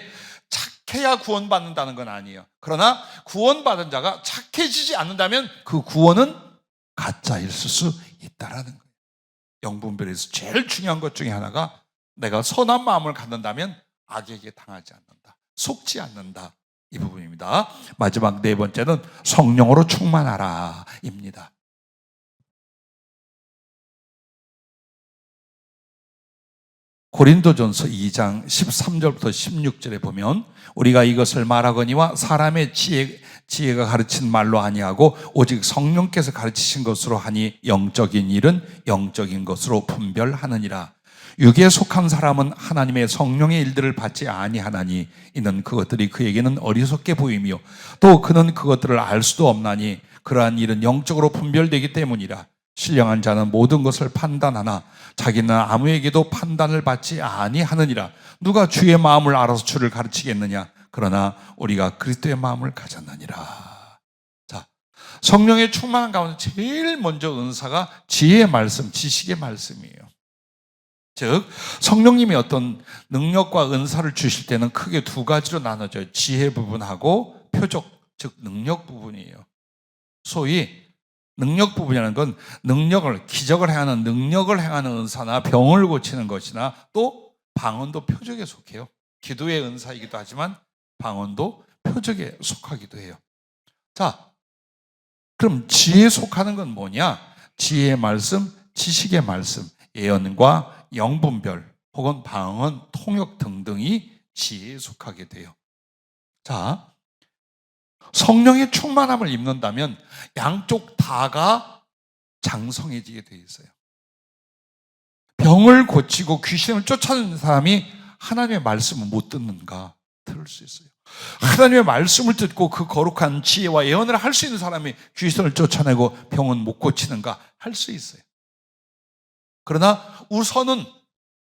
S1: 착해야 구원받는다는 건 아니에요. 그러나 구원받은 자가 착해지지 않는다면 그 구원은 가짜일 수 있다라는 거예요. 영분별에서 제일 중요한 것 중에 하나가 내가 선한 마음을 갖는다면 악에게 당하지 않는다, 속지 않는다, 이 부분입니다. 마지막 네 번째는 성령으로 충만하라 입니다. 고린도전서 2장 13절부터 16절에 보면 우리가 이것을 말하거니와 사람의 지혜가 가르친 말로 아니하고 오직 성령께서 가르치신 것으로 하니 영적인 일은 영적인 것으로 분별하느니라. 육에 속한 사람은 하나님의 성령의 일들을 받지 아니하나니 이는 그것들이 그에게는 어리석게 보이며 또 그는 그것들을 알 수도 없나니 그러한 일은 영적으로 분별되기 때문이라. 신령한 자는 모든 것을 판단하나 자기는 아무에게도 판단을 받지 아니하느니라. 누가 주의 마음을 알아서 주를 가르치겠느냐? 그러나 우리가 그리스도의 마음을 가졌느니라. 자, 성령의 충만한 가운데 제일 먼저 은사가 지혜의 말씀, 지식의 말씀이에요. 즉 성령님이 어떤 능력과 은사를 주실 때는 크게 두 가지로 나눠져요. 지혜 부분하고 표적, 즉 능력 부분이에요. 소위 능력 부분이라는 건 기적을 행하는 능력을 행하는 은사나 병을 고치는 것이나 또 방언도 표적에 속해요. 기도의 은사이기도 하지만 방언도 표적에 속하기도 해요. 자, 그럼 지혜에 속하는 건 뭐냐? 지혜의 말씀, 지식의 말씀, 예언과 영분별 혹은 방언, 통역 등등이 지혜에 속하게 돼요. 자, 성령의 충만함을 입는다면 양쪽 다가 장성해지게 되어 있어요. 병을 고치고 귀신을 쫓아내는 사람이 하나님의 말씀을 못 듣는가? 들을 수 있어요. 하나님의 말씀을 듣고 그 거룩한 지혜와 예언을 할 수 있는 사람이 귀신을 쫓아내고 병은 못 고치는가? 할 수 있어요. 그러나 우선은,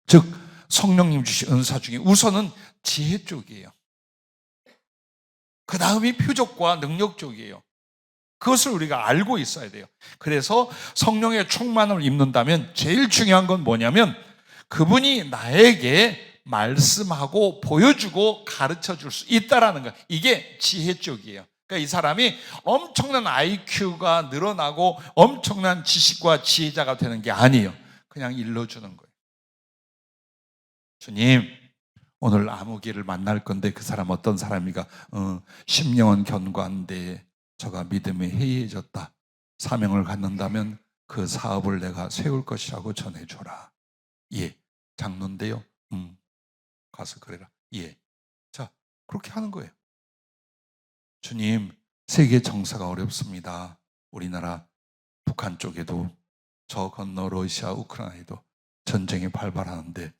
S1: 즉 성령님 주신 은사 중에 우선은 지혜 쪽이에요. 그 다음이 표적과 능력 쪽이에요. 그것을 우리가 알고 있어야 돼요. 그래서 성령의 충만을 입는다면 제일 중요한 건 뭐냐면 그분이 나에게 말씀하고 보여주고 가르쳐 줄 수 있다라는 거. 이게 지혜 쪽이에요. 그러니까 이 사람이 엄청난 IQ가 늘어나고 엄청난 지식과 지혜자가 되는 게 아니에요. 그냥 일러주는 거예요. 주님, 오늘 아무개를 만날 건데 그 사람 어떤 사람이가 10년은 견고한데 저가 믿음이 해이해졌다. 사명을 갖는다면 그 사업을 내가 세울 것이라고 전해줘라. 예. 장로인데요. 가서 그래라. 예. 자, 그렇게 하는 거예요. 주님, 세계 정사가 어렵습니다. 우리나라 북한 쪽에도 저 건너 러시아, 우크라이나에도 전쟁이 발발하는데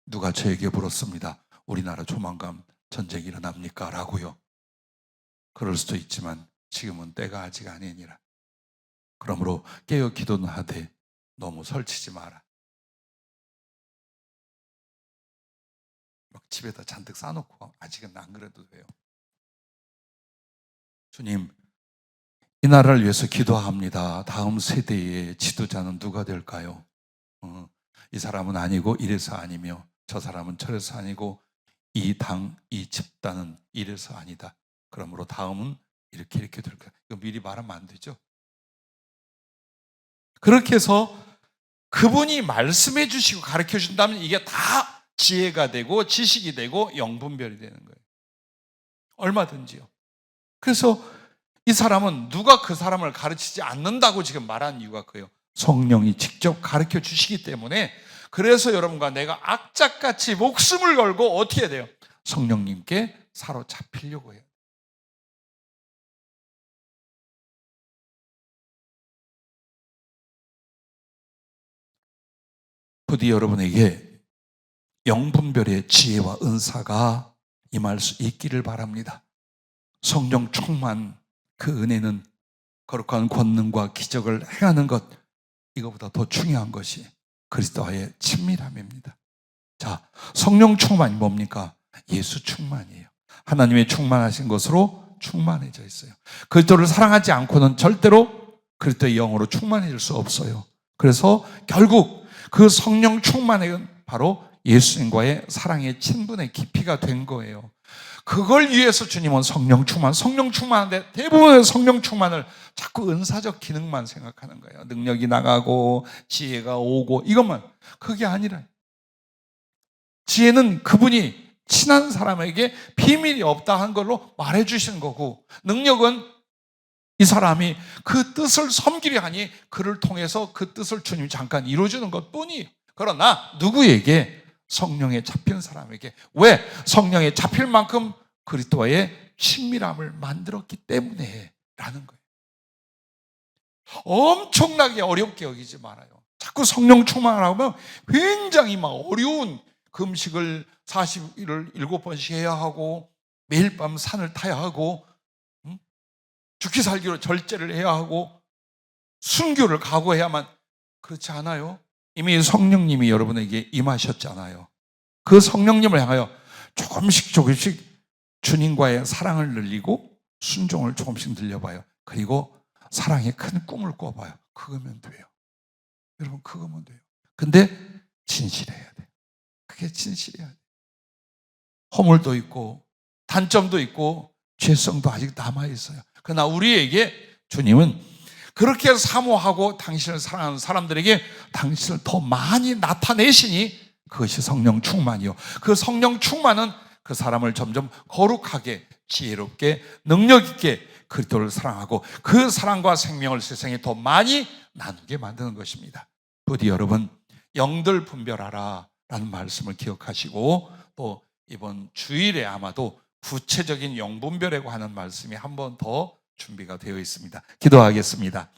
S1: 누가 저에게 물었습니다. 우리나라 조만간 전쟁이 일어납니까? 라고요. 그럴 수도 있지만 지금은 때가 아직 아니니라. 그러므로 깨어 기도는 하되 너무 설치지 마라. 막 집에다 잔뜩 싸놓고 아직은 안 그래도 돼요. 주님, 이 나라를 위해서 기도합니다. 다음 세대의 지도자는 누가 될까요? 이 사람은 아니고 이래서 아니며 저 사람은 저래서 아니고 이 당, 이 집단은 이래서 아니다. 그러므로 다음은 이렇게 될 거야. 이거 미리 말하면 안 되죠. 그렇게 해서 그분이 말씀해 주시고 가르쳐 준다면 이게 다 지혜가 되고 지식이 되고 영분별이 되는 거예요. 얼마든지요. 그래서 이 사람은 누가 그 사람을 가르치지 않는다고 지금 말한 이유가 그예요. 성령이 직접 가르쳐 주시기 때문에. 그래서 여러분과 내가 악착같이 목숨을 걸고 어떻게 해야 돼요? 성령님께 사로잡히려고 해요. 부디 여러분에게 영분별의 지혜와 은사가 임할 수 있기를 바랍니다. 성령 충만, 그 은혜는 거룩한 권능과 기적을 행하는 것, 이거보다 더 중요한 것이 그리스도와의 친밀함입니다. 자, 성령 충만이 뭡니까? 예수 충만이에요. 하나님의 충만하신 것으로 충만해져 있어요. 그리스도를 사랑하지 않고는 절대로 그리스도의 영으로 충만해질 수 없어요. 그래서 결국 그 성령 충만은 바로 예수님과의 사랑의 친분의 깊이가 된 거예요. 그걸 위해서 주님은 성령 충만한데 대부분의 성령 충만을 자꾸 은사적 기능만 생각하는 거예요. 능력이 나가고 지혜가 오고 이것만. 그게 아니라 지혜는 그분이 친한 사람에게 비밀이 없다 한 걸로 말해 주시는 거고, 능력은 이 사람이 그 뜻을 섬기려 하니 그를 통해서 그 뜻을 주님이 잠깐 이루어주는 것뿐이에요. 그러나 누구에게? 성령에 잡힌 사람에게. 왜? 성령에 잡힐 만큼 그리스도와의 친밀함을 만들었기 때문에 라는 거예요. 엄청나게 어렵게 여기지 말아요. 자꾸 성령 충만하면 굉장히 막 어려운 금식을 40일을 7번씩 해야 하고 매일 밤 산을 타야 하고 죽기 살기로 절제를 해야 하고 순교를 각오해야만. 그렇지 않아요? 이미 성령님이 여러분에게 임하셨잖아요. 그 성령님을 향하여 조금씩 주님과의 사랑을 늘리고 순종을 조금씩 늘려봐요. 그리고 사랑의 큰 꿈을 꿔봐요. 그거면 돼요. 여러분, 그거면 돼요. 근데 진실해야 돼요. 그게 진실해야 돼요. 허물도 있고 단점도 있고 죄성도 아직 남아있어요. 그러나 우리에게 주님은 그렇게 사모하고 당신을 사랑하는 사람들에게 당신을 더 많이 나타내시니 그것이 성령 충만이요. 그 성령 충만은 그 사람을 점점 거룩하게, 지혜롭게, 능력 있게 그리스도를 사랑하고 그 사랑과 생명을 세상에 더 많이 나누게 만드는 것입니다. 부디 여러분, 영들 분별하라 라는 말씀을 기억하시고, 또 이번 주일에 아마도 구체적인 영 분별이라고 하는 말씀이 한 번 더 준비가 되어 있습니다. 기도하겠습니다.